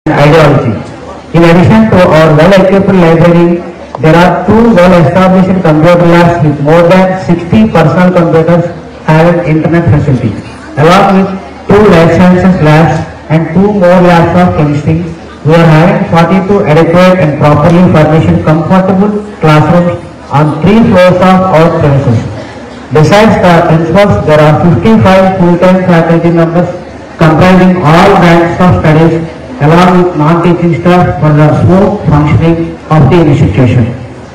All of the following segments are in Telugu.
ideology. In addition to our well-equipped library, there are two well-established computer labs with more than 60 personal computers having internet facilities, along with two life sciences labs and two more labs of chemistry. We are having 42 adequate and properly furnished comfortable classrooms on 3 floors of our premises. Besides the principals, there are 55 full-time faculty members comprising all branches of studies along with non-teaching staff for the smooth functioning of the institution.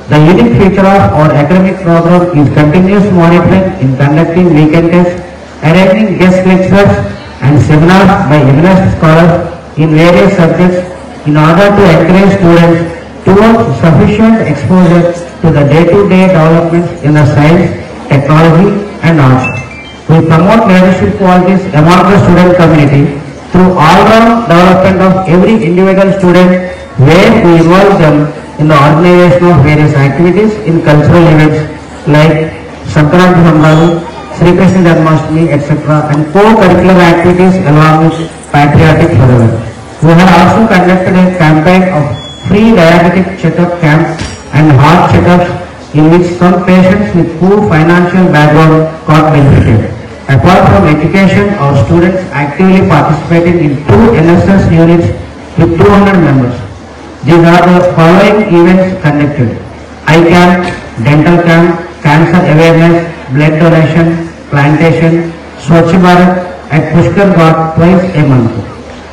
The unique feature of our academic program is continuous monitoring in conducting weekend tests, arranging guest lectures and seminars by eminent scholars in various subjects in order to encourage students towards sufficient exposure to the day-to-day developments in the science, technology and arts. We promote leadership qualities among the student community through all-round development of every individual student, where we involve them in the organization of various activities in cultural events like Sankranti Sambaru, Sri Krishna Janmashtami, etc. and co-curricular activities along with patriotic fervor. We have also conducted a campaign of free diabetic checkup camps and heart checkups in which some patients with poor financial background got benefited. Apart from education, our students actively participating in 2 NSS units with 200 members. These are the following events conducted: eye camp, dental camp, cancer awareness, blood donation, plantation, Swachh Bharat at Pushkar Ghat twice a month.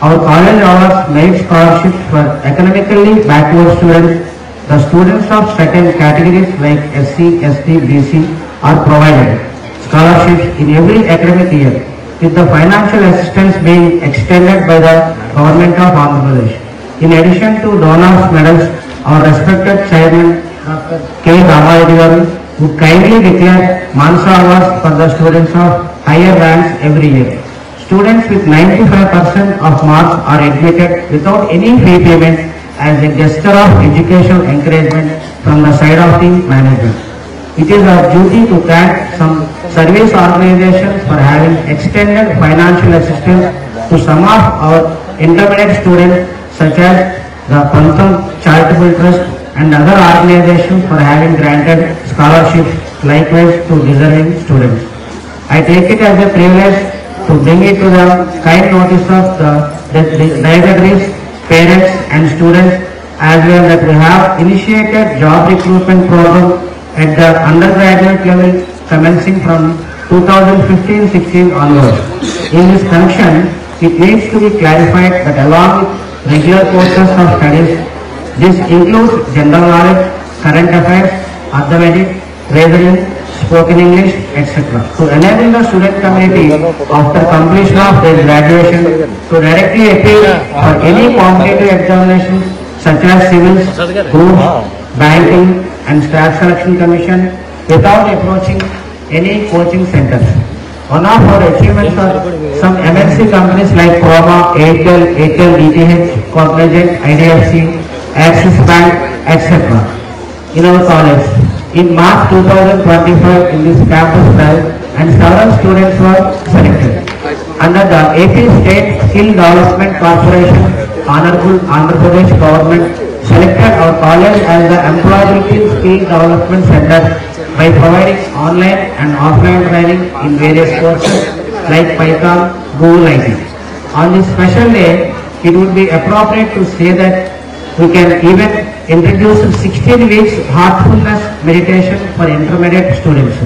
Our college offers merit scholarships for academically backward students. The students of certain categories like SC, ST, BC are provided scholarships in every academic year, with the financial assistance being extended by the government of Andhra Pradesh. In addition to donors medals, our respected chairman Dr. K. Ramareddy Garu would kindly declare Mansa Awards for the students of higher ranks every year. Students with 95% of marks are admitted without any fee payment as a gesture of educational encouragement from the side of the management. It is our duty to thank some service organizations for having extended financial assistance to some of our intermediate students, such as the Pantham Charitable Trust and other organizations for having granted scholarships likewise to deserving students. I take it as a privilege to bring it to the kind notice of the dignitaries, parents and students as well that we have initiated job recruitment program at the undergraduate level commencing from 2015-16 onwards. In this connection, it needs to be clarified that along with regular courses of studies, this includes general knowledge, current affairs, arithmetic, reasoning, spoken English, etc. to enable the student community after completion of their graduation to directly appear for any competitive examinations such as civils, groups, banking and staff selection commission without approaching any coaching centers. One of our achievements are some MNC companies like Chroma, Airtel, DTH, Cognizant, IDFC, Axis Bank, etc. in our college. In March 2025, in this campus drive, and several students were selected. Under the AP State Skill Development Corporation, Honorable Andhra Pradesh Government selected our college as the Employability Skill Development Center by providing online and offline training in various courses like Python, Google IT. On this special day, it would be appropriate to say that we can even introduce 16 weeks heartfulness meditation for intermediate students.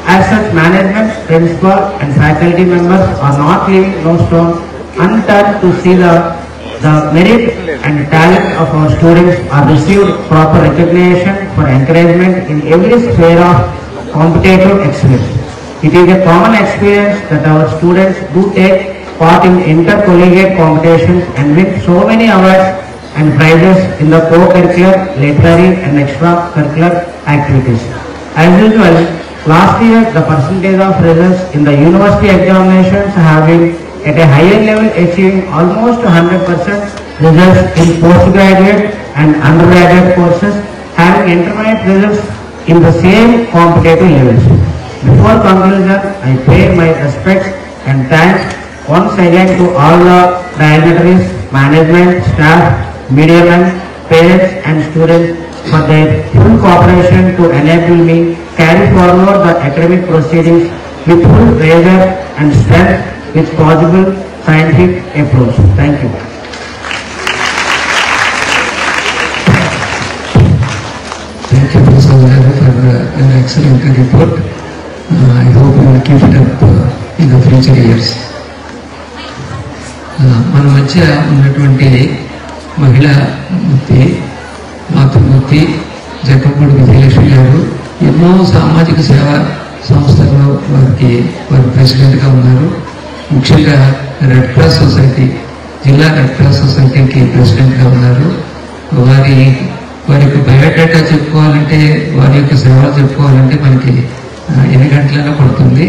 As such, management, principal and faculty members are not leaving no stone unturned to see the merit and talent of our students are received proper recognition for encouragement in every sphere of competitive excellence. It is a common experience that our students do take part in intercollegiate competitions and win so many awards and prizes in the co-curricular, literary and extracurricular activities. As usual, last year the percentage of results in the university examinations have been at a higher level, achieving almost 100% results in postgraduate and undergraduate courses, having intermediate results in the same competitive levels. Before conclusion, I pay my respects and thanks once again to all the dignitaries, management, staff, media men, parents and students for their full cooperation to enable me carry forward the academic proceedings with full rigor and strength with possible scientific approach. Thank you. Thank you, Professor Nehru, for an excellent report. I hope you will keep it up in the future years. మన మధ్య ఉన్నటువంటి మహిళా మూర్తి మాతృమూర్తి జక్కంపూడి విజయలక్ష్మి గారు ఎన్నో సామాజిక సేవా సంస్థల్లో వారు ప్రెసిడెంట్గా ఉన్నారు. ముఖ్యంగా రెడ్ క్రాస్ సొసైటీ, జిల్లా రెడ్ క్రాస్ సొసైటీకి ప్రెసిడెంట్గా ఉన్నారు. వారి యొక్క బయోడేటా చెప్పుకోవాలంటే, వారి యొక్క సేవలు చెప్పుకోవాలంటే మనకి ఎన్ని గంటలైనా పడుతుంది.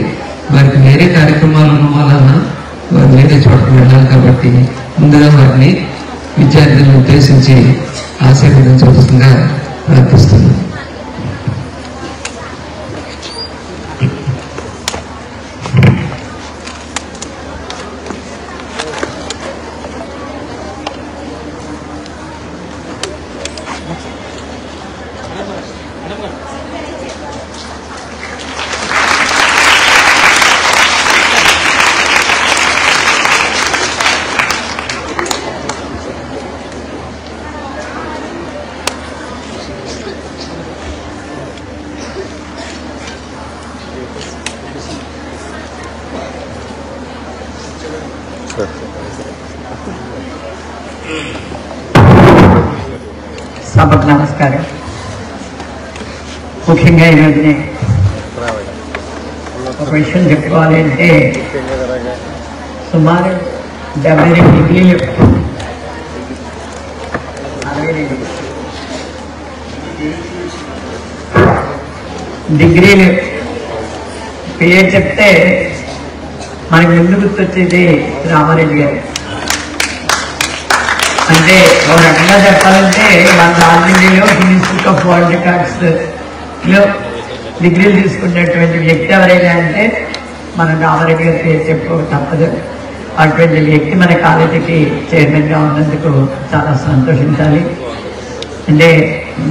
వారికి వేరే కార్యక్రమాలు ఉన్న వలన వారు వేరే చోటకు వెళ్ళాలి కాబట్టి ముందుగా వారిని విద్యార్థులను ఉద్దేశించి ఆశీర్వదించవలసిందిగా ప్రార్థిస్తున్నాను. సభకు నమస్కారం. ముఖ్యంగా ఈరోజు ఒక విషయం చెప్పుకోవాలి అంటే, సుమారు 72 డిగ్రీలు పేరు చెప్తే మనకి ముందు గుర్తొచ్చేది రామారెడ్డి గారు. అంటే ఒక రకంగా చెప్పాలంటే మన రాజమండ్రిలో ఇన్స్టిట్యూట్ ఆఫ్ వరల్డ్ రికార్డ్స్లో డిగ్రీలు తీసుకున్నటువంటి వ్యక్తి ఎవరైనా అంటే మన రామారెడ్డి గారి పేరు చెప్పుకోక తప్పదు. అటువంటి వ్యక్తి మన కాలేజీకి చైర్మన్గా ఉన్నందుకు చాలా సంతోషించాలి. అంటే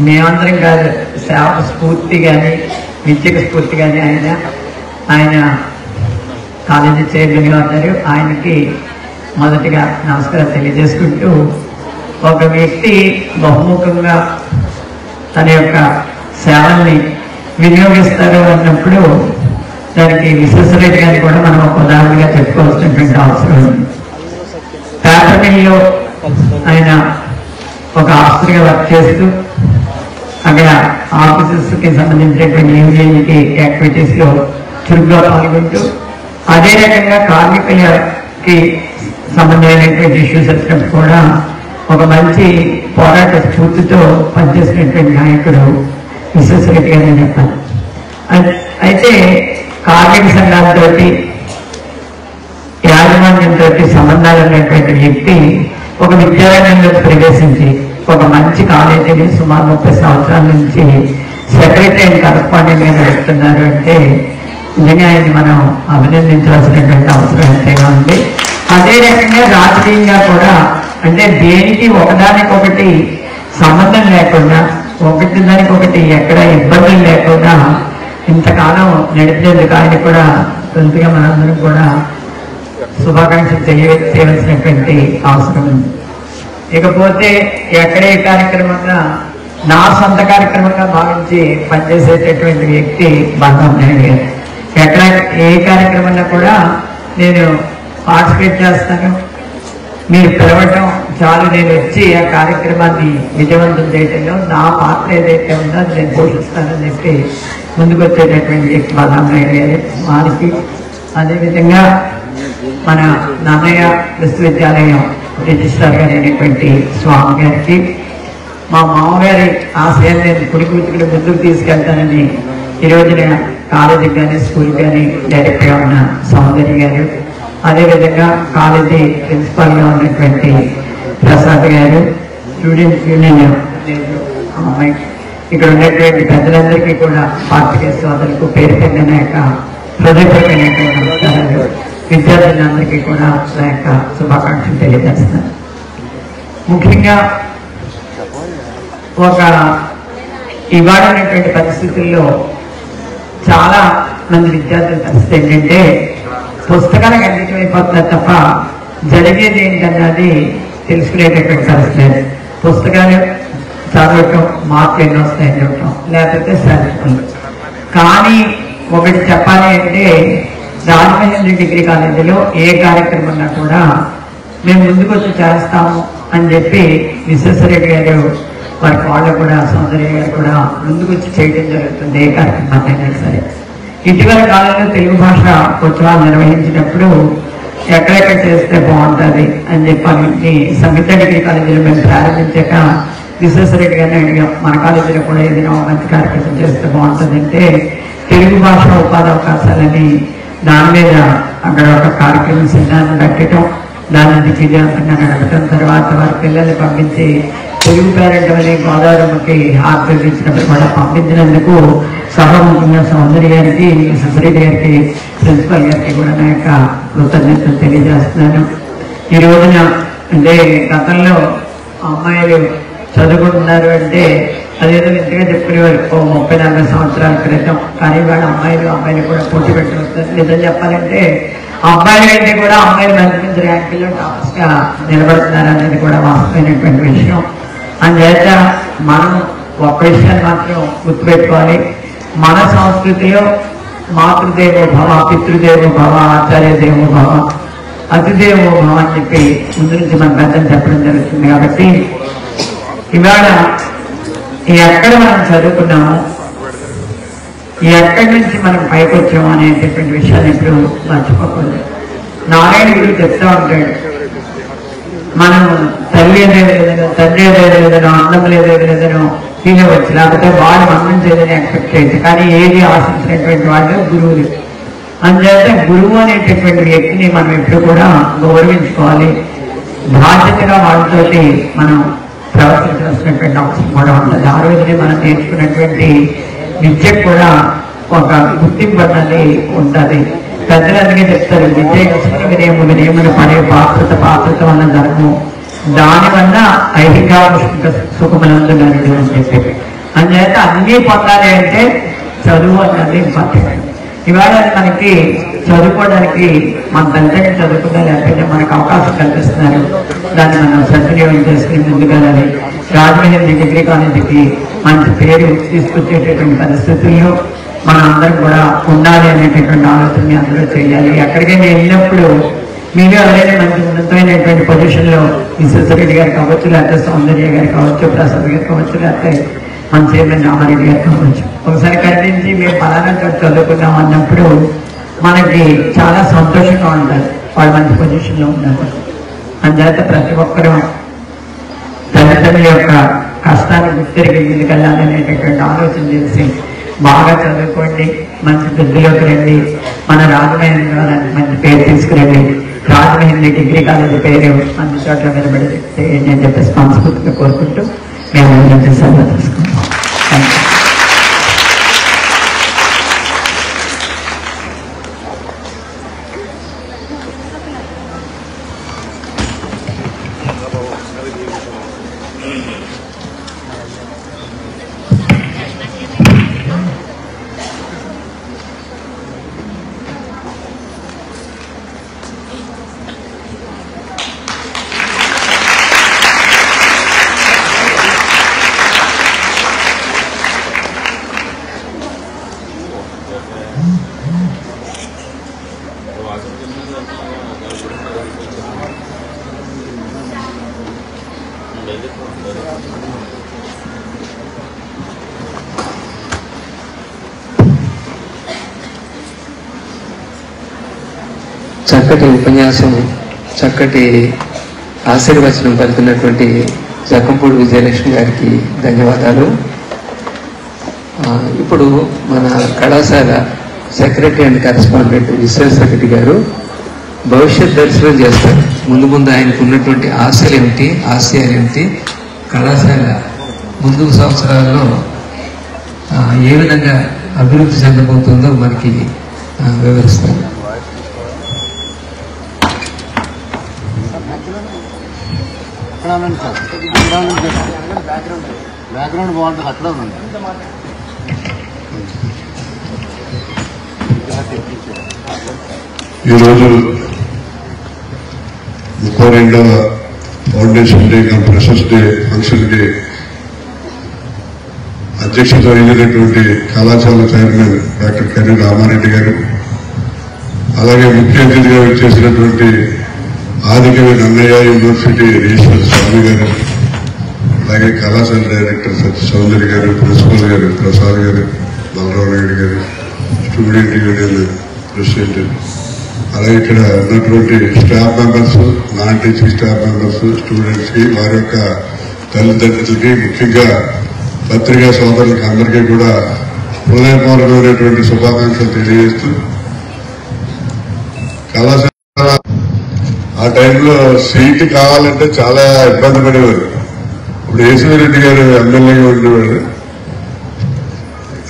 మేమందరం కాదు, సేవ స్ఫూర్తి కానీ విద్యకు స్ఫూర్తి కానీ ఆయన కాలేజీ చైర్మన్గా ఉన్నారు. ఆయనకి మొదటిగా నమస్కారం తెలియజేసుకుంటూ, ఒక వ్యక్తి బహుముఖంగా తన యొక్క సేవల్ని వినియోగిస్తారు అన్నప్పుడు దానికి విశ్వేశ్వరరెడ్డి గారిని కూడా మనం ఒక ఉదాహరణగా చెప్పుకోవాల్సినటువంటి అవసరం ఉంది. పేపర్ మిల్లో ఆయన ఒక ఆఫీసర్గా వర్క్ చేస్తూ అక్కడ ఆఫీసర్స్కి సంబంధించినటువంటి యూనియన్కి యాక్టివిటీస్లో చురుగ్గా పాల్గొంటూ, అదే రకంగా కార్మికులకి సంబంధమైనటువంటి ఇష్యూస్ వచ్చినప్పుడు కూడా ఒక మంచి పోరాట స్ఫూర్తితో పనిచేసినటువంటి నాయకుడు విశ్వేశ్వరరెడ్డి గారిని చెప్పాలి. అయితే కార్మిక సంఘాలతో యాజమాన్యంతో సంబంధాలు ఉన్నటువంటి వ్యక్తి ఒక విద్యారంగంలోకి ప్రవేశించి ఒక మంచి కాలేజీని సుమారు 30 సంవత్సరాల నుంచి సెక్రటరీ అండ్ కరస్పాండెంట్గా నడుపుతున్నారు అంటే నిజంగా ఆయన్ని మనం అభినందించవలసినటువంటి అవసరం ఎంతైనా ఉంది. అదే రకంగా రాజకీయంగా కూడా, అంటే దేనికి ఒకదానికొకటి సంబంధం లేకుండా, ఒకటి దానికొకటి ఎక్కడ ఇబ్బందులు లేకుండా ఇంతకాలం నడిపేందుకు ఆయన కూడా తొలుతగా మనందరం కూడా శుభాకాంక్షలు చేయవలసినటువంటి అవసరం ఉంది. ఇకపోతే ఎక్కడే కార్యక్రమంగా నా సొంత కార్యక్రమంగా భావించి పనిచేసేటటువంటి వ్యక్తి బంధం నాయుడు గారు. ఎక్కడ ఏ కార్యక్రమంలో కూడా నేను పార్టిసిపేట్ చేస్తాను, మీరు పిలవటం చాలు, నేను వచ్చి ఆ కార్యక్రమాన్ని విజయవంతం చేయడంలో నా పాత్ర ఏదైతే ఉందో అది నేను పోషిస్తానని చెప్పి ముందుకు వచ్చేటటువంటి వ్యక్తి బంధం నాయుడు గారు. వారికి అదేవిధంగా మన నన్నయ్య విశ్వవిద్యాలయం రిజిస్ట్రార్ గారు అయినటువంటి స్వామి గారికి, మా మామగారి ఆశయాన్ని నేను కుడికూతుకుని ముందుకు తీసుకెళ్తానని ఈ రోజున కాలేజీకి కానీ స్కూల్కి కానీ డైరెక్ట్గా ఉన్న సౌందర్య గారు, అదేవిధంగా కాలేజీ ప్రిన్సిపాల్గా ఉన్నటువంటి ప్రసాద్ గారు, స్టూడెంట్స్ యూనియన్ అమ్మాయి, ఇక్కడ ఉన్నటువంటి పెద్దలందరికీ కూడా పార్టీ సోదరులకు పేరు పెట్టిన యొక్క హృదయపూర్వకమైనటువంటి నమస్కారాలు. విద్యార్థులందరికీ కూడా నా యొక్క శుభాకాంక్షలు తెలియజేస్తున్నాను. ముఖ్యంగా ఒక ఇవాళ ఉన్నటువంటి పరిస్థితుల్లో చాలా మంది విద్యార్థుల పరిస్థితి ఏంటంటే పుస్తకాలకు అంకితం అయిపోతున్నారు తప్ప జరిగేది ఏంటన్నది తెలుసుకునేటటువంటి పరిస్థితి. పుస్తకాలు చదవటం, మార్కులు ఎన్ని వస్తాయని చెప్పటం, లేకపోతే సరిపోతుంది. కానీ ఒకటి చెప్పాలి అంటే రాజమహేంద్ర డిగ్రీ కాలేజీలో ఏ కార్యక్రమం ఉన్నా కూడా మేము ముందుకు వచ్చి చేస్తాము అని చెప్పి విశ్వేశ్వరరెడ్డి గారు వారి వాళ్ళు కూడా సౌందర్య గారు కూడా ముందుకు వచ్చి చేయడం జరుగుతుంది. ఏ కార్యక్రమం అయినా సరే. ఇటీవల కాలంలో తెలుగు భాష ఉత్సవాలు నిర్వహించినప్పుడు ఎక్కడెక్కడ చేస్తే బాగుంటుంది అని చెప్పి సంగీత డిగ్రీ కాలేజీలో మేము ప్రారంభించాక విశ్వేశ్వరరెడ్డి గారిని అడిగాం, మన కాలేజీలో కూడా ఏదైనా మంచి కార్యక్రమం చేస్తే బాగుంటుంది అంటే తెలుగు భాష ఉపాధి అవకాశాలని దాని మీద అక్కడ ఒక కార్యక్రమం సిద్ధాన్ని పెట్టడం, దాన్ని విజయవంతంగా నడపడం, తర్వాత వారి పిల్లల్ని పంపించి తెలుగు పేరెంట్ అనే గోదావరికి హాస్టల్ ఇచ్చినప్పుడు కూడా పంపించినందుకు సభాముఖంగా సౌందర్య గారికి, విశ్వేశ్వరరెడ్డి గారికి, ప్రిన్సిపల్ గారికి కూడా నా యొక్క కృతజ్ఞతలు తెలియజేస్తున్నాను. ఈ రోజున అంటే గతంలో అమ్మాయిలు చదువుకుంటున్నారు అంటే అదేదో ఇంతగా చెప్పుకునేవారు 30-40 సంవత్సరాల క్రితం. కానీ వాళ్ళ అమ్మాయిలు కూడా పోటీ పెట్టవచ్చు. నిజం చెప్పాలంటే అబ్బాయిల కంటే కూడా అమ్మాయిలు మంచి మంచి ర్యాంకుల్లో టాపర్స్ గా నిలబడుతున్నారు అనేది కూడా వాస్తవమైనటువంటి విషయం. అందుచేత మనం ఒక్క విషయాన్ని మాత్రం గుర్తుపెట్టుకోవాలి, మన సంస్కృతిలో మాతృదేవో భవ, పితృదేవో భవ, ఆచార్యదేవో భవ, అతిదేవో భవ అని చెప్పి ముందు నుంచి మన పెద్దలు చెప్పడం జరుగుతుంది. కాబట్టి ఇవాళ ఎక్కడ మనం చదువుకున్నాము, ఎక్కడి నుంచి మనం పైకి వచ్చాము అనేటటువంటి విషయాన్ని ఇప్పుడు మర్చిపోకూడదు. నారాయణ గురు చెప్తా ఉంటాడు, మనం తల్లి అనేది లేదనో, తండ్రి అనేది లేదనో, అన్నం లేదనో ఫీల్ అవ్వచ్చు, లేకపోతే వాళ్ళు మనం చేయదని ఎక్స్పెక్ట్ చేయొచ్చు. కానీ ఏది ఆశించినటువంటి వాళ్ళు గురువులు. అందుచేత గురువు అనేటటువంటి వ్యక్తిని మనం ఎప్పుడు కూడా గౌరవించుకోవాలి. బాధ్యతగా వాళ్ళతోటి మనం ప్రవర్తించాల్సినటువంటి అవసరం కూడా ఉంటుంది. ఆ రోజునే మనం నేర్చుకున్నటువంటి విద్యకు కూడా ఒక గుర్తింపు అన్నది ఉంటుంది. పెద్దలందరికీ చెప్తారు, విద్య వినేములు పడే పాత్రత వల్ల ధర్మం, దానివల్ల ఐహిక సుఖములందు అని చెప్పి. అందుచేత అన్నీ పొందాలి అంటే చదువు అన్నది ఇంపార్టెంట్. ఇవాళ మనకి చదువుకోవడానికి మన తల్లిదండ్రులు చదువుకున్నా లేకపోతే మనకు అవకాశం కల్పిస్తున్నారు. దాన్ని మనం సద్వినియోగం చేసుకుని ముందుకెళ్ళాలి. రాజమహేంద్ర డిగ్రీ కాలేజీకి మంచి పేరు తీసుకొచ్చేటటువంటి పరిస్థితుల్లో మనం అందరం కూడా ఉండాలి అనేటటువంటి ఆలోచన అందరూ చేయాలి. ఎక్కడికైనా వెళ్ళినప్పుడు మీరు ఎవరైనా మంచి ఉన్నతమైనటువంటి పొజిషన్లో విశ్వేశ్వరరెడ్డి గారు కావచ్చు, లేకపోతే సౌందర్య గారు కావచ్చు, ప్రసాద్ గారు కావచ్చు, లేకపోతే మన చైర్మన్ రామారెడ్డి గారు కావచ్చు, ఒకసారి కనిపించి మేము పలానా చోట చదువుకున్నాం అన్నప్పుడు మనకి చాలా సంతోషంగా ఉంటుంది. వాళ్ళు మంచి పొజిషన్లో ఉన్నారు. అందుచేత ప్రతి ఒక్కరూ తల్లిదండ్రుల యొక్క కష్టాన్ని గుర్తిరిగి ముందుకెళ్ళాలి అనేటటువంటి ఆలోచన చేసి బాగా చదువుకోండి, మంచి వృద్ధిలోకి రండి, మన రాజమహేంద్ర మంచి పేరు తీసుకురండి. రాజమహేంద్ర డిగ్రీ కాలేజీ పేరు అన్ని చోట్ల నిలబడి నేను చెప్పేసి మనస్ఫూర్తిగా కోరుకుంటూ మేము సభ తీసుకుంటాం. చక్కటి ఉపన్యాసం, చక్కటి ఆశీర్వచనం పలుకున్నటువంటి జక్కంపూడి విజయలక్ష్మి గారికి ధన్యవాదాలు. ఇప్పుడు మన కళాశాల సెక్రటరీ అండ్ కరెస్పాండెంట్ విశ్వేశ్వరరెడ్డి గారు భవిష్యత్ దర్శనం చేస్తారు. ముందు ముందు ఆయనకు ఉన్నటువంటి ఆశలు ఏమిటి, ఆశయాలు ఏమిటి, కళాశాల ముందు సంవత్సరాల్లో ఏ విధంగా అభివృద్ధి చెందబోతుందో మనకి వివరిస్తారు. అవునండి సార్, బ్యాక్గ్రౌండ్ బాగుంటుంది, అక్కడ ఉంది. ఈరోజు 32వ foundation day freshers day function కి అధ్యక్షత వహించినటువంటి కళాశాల చైర్మన్ డాక్టర్ కర్రీ రామారెడ్డి గారు, అలాగే ముఖ్య అతిథిగా వచ్చేసినటువంటి ఆదికవి నన్నయ్య యూనివర్సిటీ రిజిస్టర్ స్వామి గారు, అలాగే కళాశాల డైరెక్టర్ సత్య సౌందర్య గారు, ప్రిన్సిపల్ గారు ప్రసాద్ గారు, బలరావు నాయుడు గారు, స్టూడెంట్ యూనియన్ ప్రెసిడెంట్, అలాగే ఇక్కడ ఉన్నటువంటి staff members, non teaching staff members, students కి, వారి యొక్క తల్లిదండ్రులకి, ముఖ్యంగా పత్రికా సోదరులకి అందరికీ కూడా హృదయపూర్వకమైనటువంటి శుభాకాంక్షలు తెలియజేస్తూ, కళాశాల ఆ టైంలో సీటు కావాలంటే చాలా ఇబ్బంది పడేవారు. ఇప్పుడు ఏసీరెడ్డి గారు ఎమ్మెల్యేగా ఉండేవారు.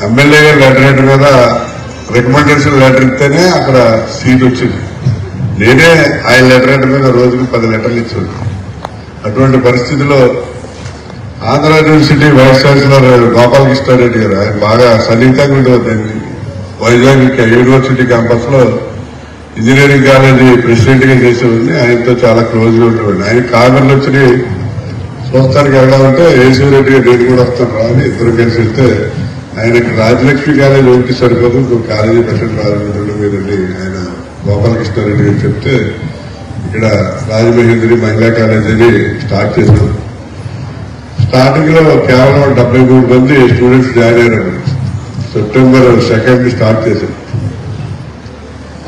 ఎమ్మెల్యే గారు లెటర్ మీద రికమెండేషన్ లెటర్ ఇస్తేనే అక్కడ సీట్ వచ్చింది. నేనే ఆయన లెటర్ మీద రోజుకి 10 లెటర్లు ఇచ్చాను. అటువంటి పరిస్థితిలో Andhra university vice chancellor Gopalakrishna Reddy గారు, ఆయన బాగా సన్నిహితంగా ఉండేవారు. వైజాగ్ యూనివర్సిటీ క్యాంపస్ లో ఇంజనీరింగ్ కాలేజీ ప్రెసిడెంట్ గా చేసేవాడిని. ఆయనతో చాలా క్లోజ్ గా ఉండేవాడిని. ఆయన కామెంట్లు వచ్చి చూస్తానికి వెళ్ళాలంటే ఏసీరెడ్డి గారు నేను కూడా వస్తాను రా అని ఇద్దరు కలిసి వెళ్తే, ఆయనకి రాజలక్ష్మి కాలేజీ ఒకటి సరిపోదు, ఇంకొక కాలేజీ పెట్టండి రాజమండ్రిలో మీదండి ఆయన గోపాలకృష్ణారెడ్డి గారు చెప్తే, ఇక్కడ రాజమహేంద్రి మహిళా కాలేజీని స్టార్ట్ చేశాం. స్టార్టింగ్ లో కేవలం 73 మంది స్టూడెంట్స్ జాయిన్ అయ్యారు. సెప్టెంబర్ 2 స్టార్ట్ చేశాం.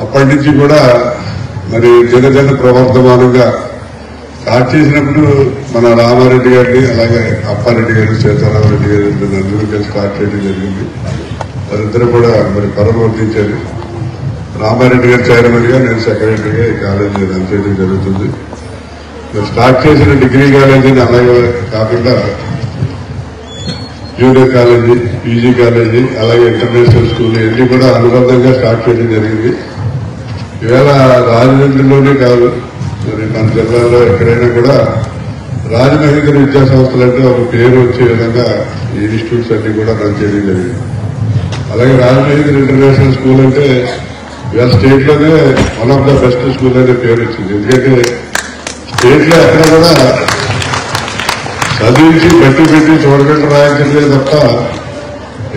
అప్పటి నుంచి కూడా మరి దినదిన ప్రవర్ధమానంగా స్టార్ట్ చేసినప్పుడు మన రామారెడ్డి గారిని, అలాగే అప్పారెడ్డి గారు, సీతారామరెడ్డి గారు నలుగురు కలిసి స్టార్ట్ చేయడం జరిగింది. వారిద్దరూ కూడా మరి పరమవర్తించారు. రామారెడ్డి గారు చైర్మన్ గా, నేను సెక్రటరీగా ఈ కాలేజీ రన్ చేయడం జరుగుతుంది. మరి స్టార్ట్ చేసిన డిగ్రీ కాలేజీని అలాగే కాకుండా జూనియర్ కాలేజీ, పీజీ కాలేజీ, అలాగే ఇంటర్నేషనల్ స్కూల్ ఇవన్నీ కూడా అనుబంధంగా స్టార్ట్ చేయడం జరిగింది. ఈవేళ రాజమండ్రిలోనే కాదు, మరి మన జిల్లాలో ఎక్కడైనా కూడా రాజమహేంద్ర విద్యా సంస్థలంటే ఒక పేరు వచ్చే విధంగా ఈ ఇన్స్టిట్యూట్స్ అన్ని కూడా రన్ చేయడం జరిగింది. అలాగే రాజమహేంద్ర ఇంటర్నేషనల్ స్కూల్ అంటే ఇవాళ స్టేట్ లోనే one of the best school అనే పేరు వచ్చింది. ఎందుకంటే స్టేట్ లో ఎక్కడ కూడా చదివించి పెట్టి చూడకుండా రాయించలేదు తప్ప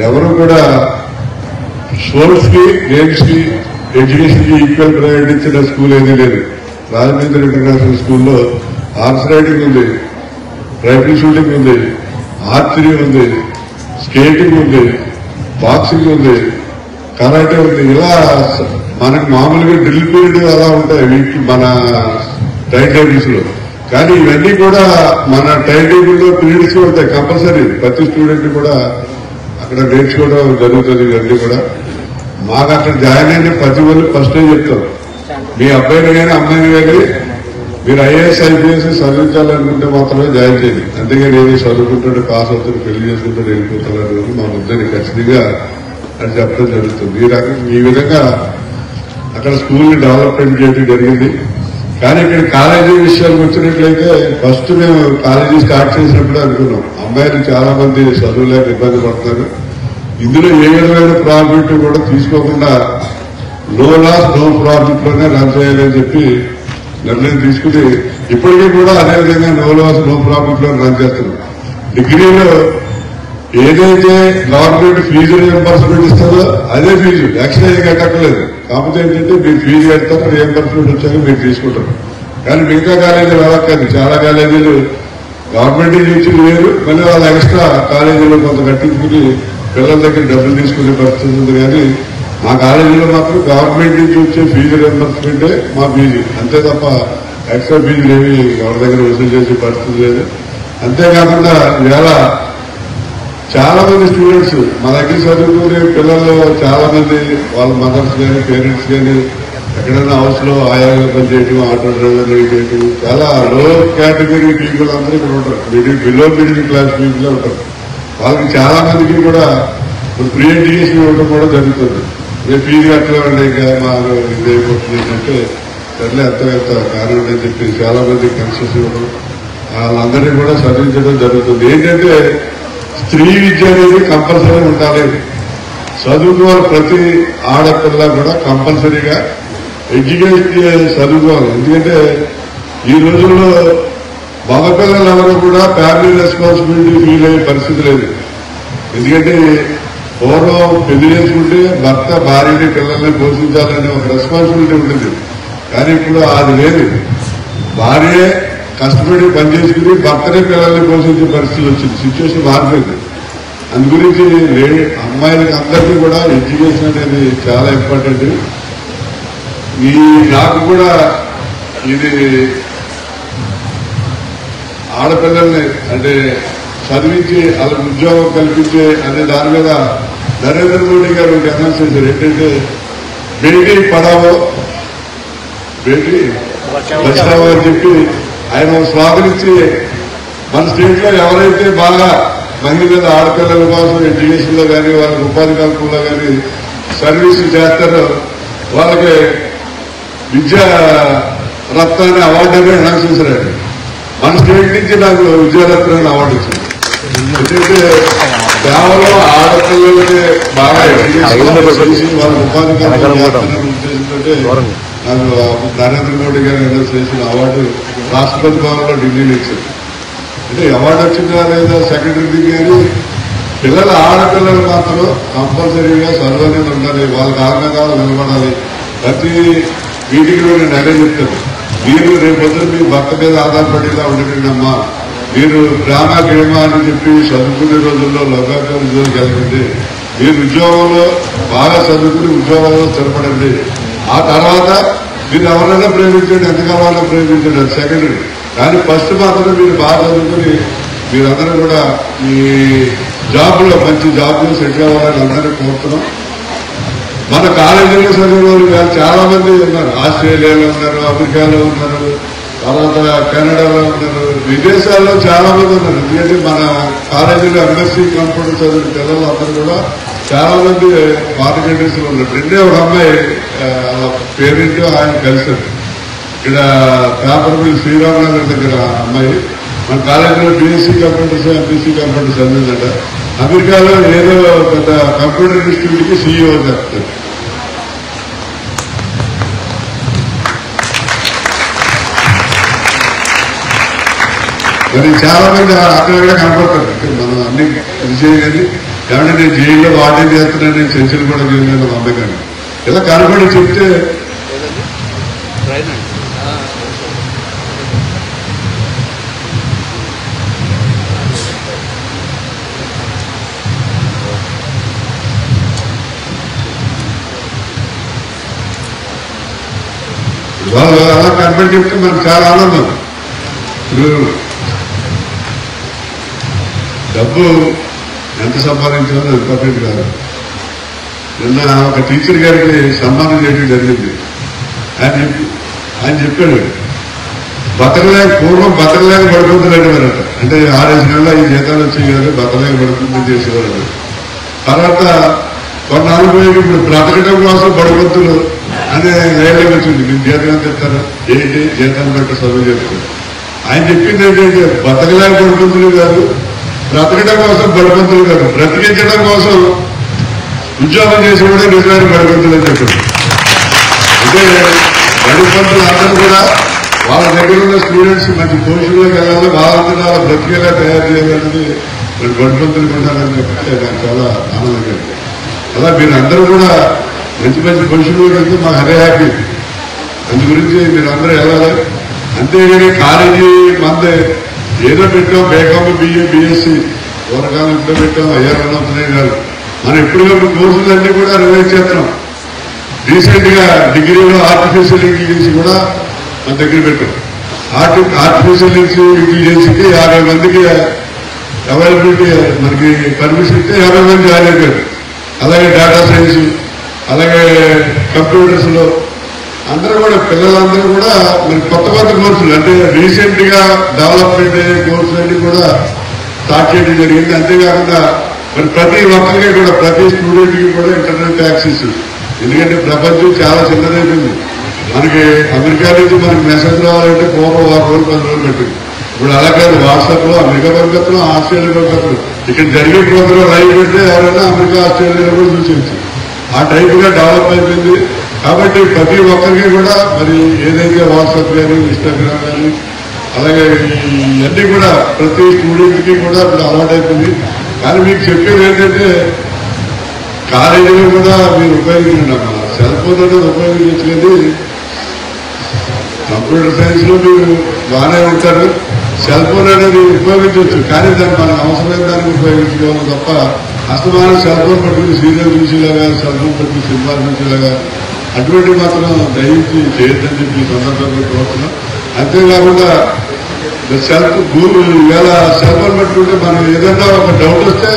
ఎవరు కూడా స్పోర్ట్స్ కి, గేమ్స్ కి, ఎడ్యుకేషన్ కి ఈక్వల్ ప్రయారిటీ ఇచ్చిన స్కూల్ ఏదీ లేదు. రాజమహేంద్ర ఇంటర్నేషనల్ స్కూల్లో హార్స్ రైడింగ్ ఉంది, రైఫిల్ షూటింగ్ ఉంది, ఆర్చరీ ఉంది, స్కేటింగ్ ఉంది, బాక్సింగ్ ఉంది, కరాటే ఉంది. ఇలా మనకు మామూలుగా డ్రిల్ పీరియడ్ అలా ఉంటాయి వీటికి మన టైం టేబుల్స్ లో. కానీ ఇవన్నీ కూడా మన టైం టేబుల్ లో పీరియడ్స్ ఉంటాయి కంపల్సరీ. ప్రతి స్టూడెంట్ కూడా అక్కడ నేర్చుకోవడం జరుగుతుంది. ఇవన్నీ కూడా మాకు అక్కడ జాయిన్ అయిన ప్రతి వాళ్ళు ఫస్ట్ చెప్తారు, మీ అబ్బాయిని కానీ అమ్మాయిని కానీ మీరు ఐఏఎస్ ఐపీఎస్ చదివించాలనుకుంటే మాత్రమే జాయిన్ చేయండి. అంతేగాని నేను చదువుకుంటుంటే పాస్ అవుతుంది, పెళ్లి చేసుకుంటే వెళ్ళిపోతాను మా ముద్దని ఖచ్చితంగా అని చెప్పడం జరుగుతుంది. ఈ విధంగా అక్కడ స్కూల్ ని డెవలప్మెంట్ చేయడం జరిగింది. కానీ ఇక్కడ కాలేజీ విషయానికి వచ్చినట్లయితే ఫస్ట్ మేము కాలేజీ స్టార్ట్ చేసినప్పుడు అనుకున్నాం అమ్మాయిలు చాలా మంది చదువులేక ఇబ్బంది పడుతున్నారు, ఇందులో ఏ విధమైన ప్రాఫిట్ కూడా తీసుకోకుండా లో లాస్ నో ప్రాఫిట్ లోనే రన్ చేయాలని చెప్పి నిర్ణయం తీసుకుని ఇప్పటికీ కూడా అదేవిధంగా నో లాస్ నో ప్రాఫిట్ లో రన్ చేస్తున్నాం. డిగ్రీలో ఏదైతే గవర్నమెంట్ ఫీజు రియంబర్స్మెంట్ ఇస్తుందో అదే ఫీజు, ఎక్స్ట్రా ఏం కట్టలేదు. కాకపోతే ఏంటంటే మీరు ఫీజు కడతారు, రియంబర్స్మెంట్ వచ్చాక మీరు తీసుకుంటారు. కానీ మిగతా కాలేజీలు అలా కాదు. చాలా కాలేజీలు గవర్నమెంట్ నుంచి వేరు, మళ్ళీ వాళ్ళ ఎక్స్ట్రా కాలేజీలో కొంత కట్టించుకుని పిల్లల దగ్గర డబ్బులు తీసుకునే పరిస్థితి ఉంది. కానీ మా కాలేజీలో మాత్రం గవర్నమెంట్ నుంచి వచ్చే ఫీజు రియంబర్స్మెంటే మా ఫీజు, అంతే తప్ప ఎక్స్ట్రా ఫీజులు ఏమి ఎవరి దగ్గర వసూలు చేసే పరిస్థితి లేదు. అంతేకాకుండా ఇవాళ చాలా మంది స్టూడెంట్స్ మా దగ్గర చదువుకునే పిల్లల్లో చాలా మంది వాళ్ళ మదర్స్ కానీ పేరెంట్స్ కానీ ఎక్కడైనా హౌస్ లో ఆయాగా పనిచేయటం, ఆటో డ్రైవర్ చేయటం, చాలా లో కేటగిరీ పీపుల్ అందరూ ఇక్కడ ఉంటారు. బిలో మిడిల్ క్లాస్ పీపుల్ ఉంటారు. వాళ్ళకి చాలా మందికి కూడా ఫ్రీ ఎడ్యుకేషన్ ఇవ్వడం కూడా జరుగుతుంది. రేపు ఫీజు కట్టలేమండి, ఇంకా మా ఇదైపోతుంది అంటే సర్లే ఎంత కానివ్వండి అని చెప్పి చాలా మందికి కన్సెషన్ ఇవ్వడం, వాళ్ళందరినీ కూడా చదివించడం జరుగుతుంది. ఏంటంటే స్త్రీ విద్య అనేది కంపల్సరీ ఉండాలి. చదువుకోవాలి. ప్రతి ఆడపిల్ల కూడా కంపల్సరీగా ఎడ్యుకేషన్ చదువుకోవాలి. ఎందుకంటే ఈ రోజుల్లో మగపిల్లలు ఎవరు కూడా ఫ్యామిలీ రెస్పాన్సిబిలిటీ ఫీల్ అయ్యే పరిస్థితి లేదు. ఎందుకంటే పూర్వం పెళ్లి చేసుకుంటే భర్త భార్యని పిల్లల్ని పోషించాలనే ఒక రెస్పాన్సిబిలిటీ ఉంటుంది. కానీ ఇప్పుడు అది లేదు. భార్య కష్టపడి పనిచేసుకుని భర్తనే పిల్లల్ని పోషించే పరిస్థితి వచ్చింది. సిచ్యువేషన్ మారిపోయింది. అందు గురించి అమ్మాయిలకి అందరికీ కూడా ఎడ్యుకేషన్ అనేది చాలా ఇంపార్టెంట్. నాకు కూడా ఇది ఆడపిల్లల్ని అంటే చదివించి వాళ్ళకి ఉద్యోగం కల్పించే అనే దాని మీద నరేంద్ర మోడీ గారు అనౌన్స్ చేశారు. ఏంటంటే బేటీ పడావో బేటీ బచావో అని చెప్పి ఆయన స్వాగతించి మన స్టేట్ లో ఎవరైతే బాగా మహిళల ఆడపిల్లల కోసం ఎడ్యుకేషన్ లో కానీ వాళ్ళకి ఉపాధి కల్పనలో కానీ సర్వీస్ చేస్తారో వాళ్ళకి విద్యా రత్నాన్ని అవార్డు అనౌన్స్ చేశారండి. మన స్టేట్ నుంచి నాకు విద్యారత్నాన్ని అవార్డు వచ్చింది. ఎందుకంటే కేవలం ఆడపిల్లలకి బాగా ఎడ్యుకేషన్ చేసి వాళ్ళకి ఉపాధి కల్పన ఉద్దేశంతో నాకు నరేంద్ర మోడీ గారు అనౌన్స్ చేసిన అవార్డు రాష్ట్రపతి భవన్లో ఢిల్లీలో ఇచ్చారు. అంటే అవార్డు వచ్చిందా లేదా సెక్రటరీ కానీ పిల్లల ఆడపిల్లలు మాత్రం కంపల్సరీగా చదువుఅనేది ఉండాలి. వాళ్ళకి ఆనందంగా నిలబడాలి. ప్రతి మీటింగ్లో నేను అదే చెప్తాను. మీరు రేపొద్దున మీ భర్త మీద ఆధారపడేలా ఉండకండి అమ్మా. మీరు ప్రేమ గేమ అని చెప్పి చదువుకునే రోజుల్లో లౌకాకాల ఉద్యోగం కలిగింది. మీరు ఉద్యోగంలో బాగా చదువుకుని ఉద్యోగంలో స్థిరపడండి. ఆ తర్వాత మీరు ఎవరైనా ప్రేమించండి, ఎంతకాలంలో ప్రేమించండి, అది సెకండరీ. కానీ ఫస్ట్ మాత్రం మీరు బాగా చదువుకుని మీరందరూ కూడా ఈ జాబ్లో మంచి జాబ్లో సెటిల్ అవ్వాలని అందరినీ కోరుతున్నాం. మన కాలేజీలో చదివిన వాళ్ళు చాలా మంది ఉన్నారు. ఆస్ట్రేలియాలో ఉన్నారు, అమెరికాలో ఉన్నారు, తర్వాత కెనడాలో ఉన్నారు, విదేశాల్లో చాలా మంది ఉన్నారు. ఎందుకంటే మన కాలేజీలో ఎంఎస్సీ కంప్యూటర్ చదివిన పిల్లలు అందరూ కూడా చాలా మంది ఫారిన్ కంట్రీస్ లో ఉన్నారు. రెండే ఒక అమ్మాయి పేరెంట్ ఆయన కలిసారు. ఇక్కడ పేపర్ మిల్ శ్రీరామనగర్ దగ్గర అమ్మాయి మన కాలేజీలో బీఎస్సీ కంప్యూటర్స్ ఎంపీసీ కంప్యూటర్స్ చదివిందట. అమెరికాలో ఏదో పెద్ద కంప్యూటర్ ఇన్స్టిట్యూట్ కి సీఈఓ చెప్తారు. మరి చాలా మంది అక్కడ కనపడతారు. మనం అన్ని విషయం కానీ ఏమంటే నేను జైల్లో వార్డెన్ చేస్తున్నాను, నేను సెన్సిల్ కూడా చేయలేదు మా అమ్మాయి కానీ ఇలా కనపడి చెప్తే వాళ్ళు అలా కనపడి చెప్తే మనకు చాలా ఆనందం. డబ్బు ఎంత సంపాదించాలో ఇంపార్టెంట్ కాదు. నిన్న ఒక టీచర్ గారికి సన్మానం చేయడం జరిగింది. ఆయన చెప్పాడు పూర్వం బతకలేక పడిపోతున్నాడు అన్నట. అంటే 6 నెలల ఈ జీతాలు వచ్చాయి కదా, బతకలేక పడుతుందని చేసేవారు. తర్వాత కొన్నాళ్ళు పోయి ఇప్పుడు బ్రతకడం కోసం పడిపోతులు అనే లైన్లోకి వచ్చింది. మీరు జీతం ఎంత ఇస్తారు, ఏంటి జీతాన్ని బట్టి చదువు చెప్తారు. ఆయన చెప్పింది ఏంటంటే బతకలేక పడిపోతులు కాదు, బ్రతకడం కోసం బడిపంతులు కాదు, బ్రతికించడం కోసం ఉద్యోగం చేసి కూడా నిజమైన బడిపంతులు అని చెప్పారు. అంటే బడిపంతులు అందరూ కూడా వాళ్ళ దగ్గర ఉన్న స్టూడెంట్స్ మంచి పొజిషన్లోకి వెళ్ళాలి, వాళ్ళందరూ వాళ్ళ బ్రతికేలా తయారు చేయాలనేది బడిపంతులు ఉండాలని చెప్పి నాకు చాలా ఆనందంగా. అలా మీరు అందరూ కూడా మంచి మంచి పొజిషన్లోకి వెళ్తే మాకు అదే హ్యాపీ. అందు గురించి మీరు అందరూ వెళ్ళాలి. అంతేగాని కాలేజీ మందే ఏదో పెట్టాం, బీకామ్, బిఏ, బీఎస్సీ పూర్వకాలం ఇప్పుడు పెట్టాం, అయ్యారని అవుతున్నాయి కాదు. మనం ఎప్పటికప్పుడు కోర్సులన్నీ కూడా రివైజ్ చేస్తున్నాం. రీసెంట్ గా డిగ్రీలో ఆర్టిఫిషియల్ ఇంటెలిజెన్స్ కూడా మన దగ్గర పెట్టాం. ఆర్టిఫిషియల్ ఇంటెలిజెన్స్కి 50 మందికి అవైలబిలిటీ మనకి పర్మిషన్ ఇస్తే 50 మంది జాయిన్ అయిపోయారు. అలాగే డేటా సైన్స్, అలాగే కంప్యూటర్స్ లో అందరూ కూడా పిల్లలందరూ కూడా మరి కొత్త కోర్సులు అంటే రీసెంట్ గా డెవలప్మెంట్ అయ్యే కోర్సులన్నీ కూడా స్టార్ట్ చేయడం జరిగింది. అంతేకాకుండా మరి ప్రతి ఒక్కరికి కూడా ప్రతి స్టూడెంట్ కి కూడా ఇంటర్నెట్ యాక్సెస్. ఎందుకంటే ప్రపంచం చాలా చిన్నదైపోయింది. మనకి అమెరికా నుంచి మనకి మెసేజ్ రావాలంటే పూర్వం 6 రోజులు 10 రోజులు పెట్టింది. ఇప్పుడు అలా కాదు, వాట్సాప్ లో అమెరికా పంపిస్తున్నాం, ఆస్ట్రేలియా పంపిస్తున్నాం. ఇక్కడ జరిగే ప్రోగ్రాం లైవ్ పెడితే ఎవరైనా అమెరికా ఆస్ట్రేలియా కూడా చూసేసి ఆ టైప్ గా డెవలప్ అయిపోయింది. కాబట్టి ప్రతి ఒక్కరికి కూడా మరి ఏదైతే వాట్సాప్ కానీ ఇన్స్టాగ్రామ్ కానీ అలాగే ఇవన్నీ కూడా ప్రతి స్టూడెంట్ కి కూడా ఇప్పుడు అలవాటు అయిపోయింది. కానీ మీకు చెప్పేది ఏంటంటే కాలేజీలో కూడా మీరు ఉపయోగించండి అమ్మా. సెల్ ఫోన్ అనేది ఉపయోగించలేదు. కంప్యూటర్ సైన్స్ లో మీరు బాగానే ఉంటారు, సెల్ ఫోన్ అనేది ఉపయోగించవచ్చు. కానీ దాన్ని మనకు అవసరమైన దానికి ఉపయోగించుకోవాలి తప్ప అస్తమానం సెల్ ఫోన్ పట్టుకుని సీరియల్ చూసేలాగా, సెల్ ఫోన్ పట్టుకుని సినిమాలు చూసేలాగా అటువంటి మాత్రం దయించి చేయొద్దని చెప్పి సందర్భంగా కోరుతున్నాం. అంతేకాకుండా ఇవాళ సెల్ ఫోన్ పెట్టుకుంటే మనం ఏదన్నా ఒక డౌట్ వస్తే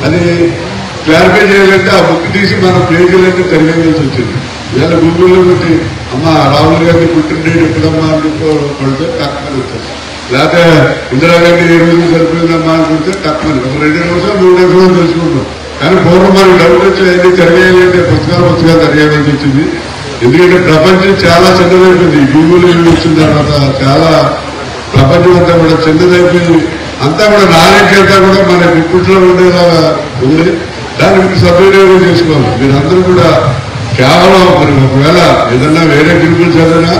అది క్లారిఫై చేయాలంటే ఆ బుక్ తీసి మనం పేజీలన్నీ తెలియజేయాల్సి వచ్చింది. ఇవాళ గూగుల్లో పెట్టి అమ్మ రాహుల్ గాంధీ పుట్టినడేట్ ఎప్పుడమ్మా అని పడితే టక్కుమని వచ్చారు. లేకపోతే ఇందిరాగాంధీ ఏ రోజు సరిపోయిందమ్మా అనుకుంటే టక్కుమని ఒక 2 నిమిషాలు 3 నిమిషాలు తెలుసుకుంటాం. కానీ పూర్వం మనకి డౌట్ వచ్చి అన్ని తిరగేయాలంటే పుస్తకాలు తిరగేయాల్సి వచ్చింది. ఎందుకంటే ప్రపంచం చాలా చిన్నదైపోయింది. గూగుల్ వచ్చిన తర్వాత చాలా ప్రపంచం అంతా కూడా చిన్నదైపోయింది. అంతా కూడా నాలెడ్జ్ అంతా కూడా మన గుప్పుట్లో ఉండేలాగా ఉంది. దానికి సద్వినియోగం చేసుకోవాలి. మీరందరూ కూడా కేవలం మరి ఒకవేళ ఏదన్నా వేరే గ్రూపులు చదివినా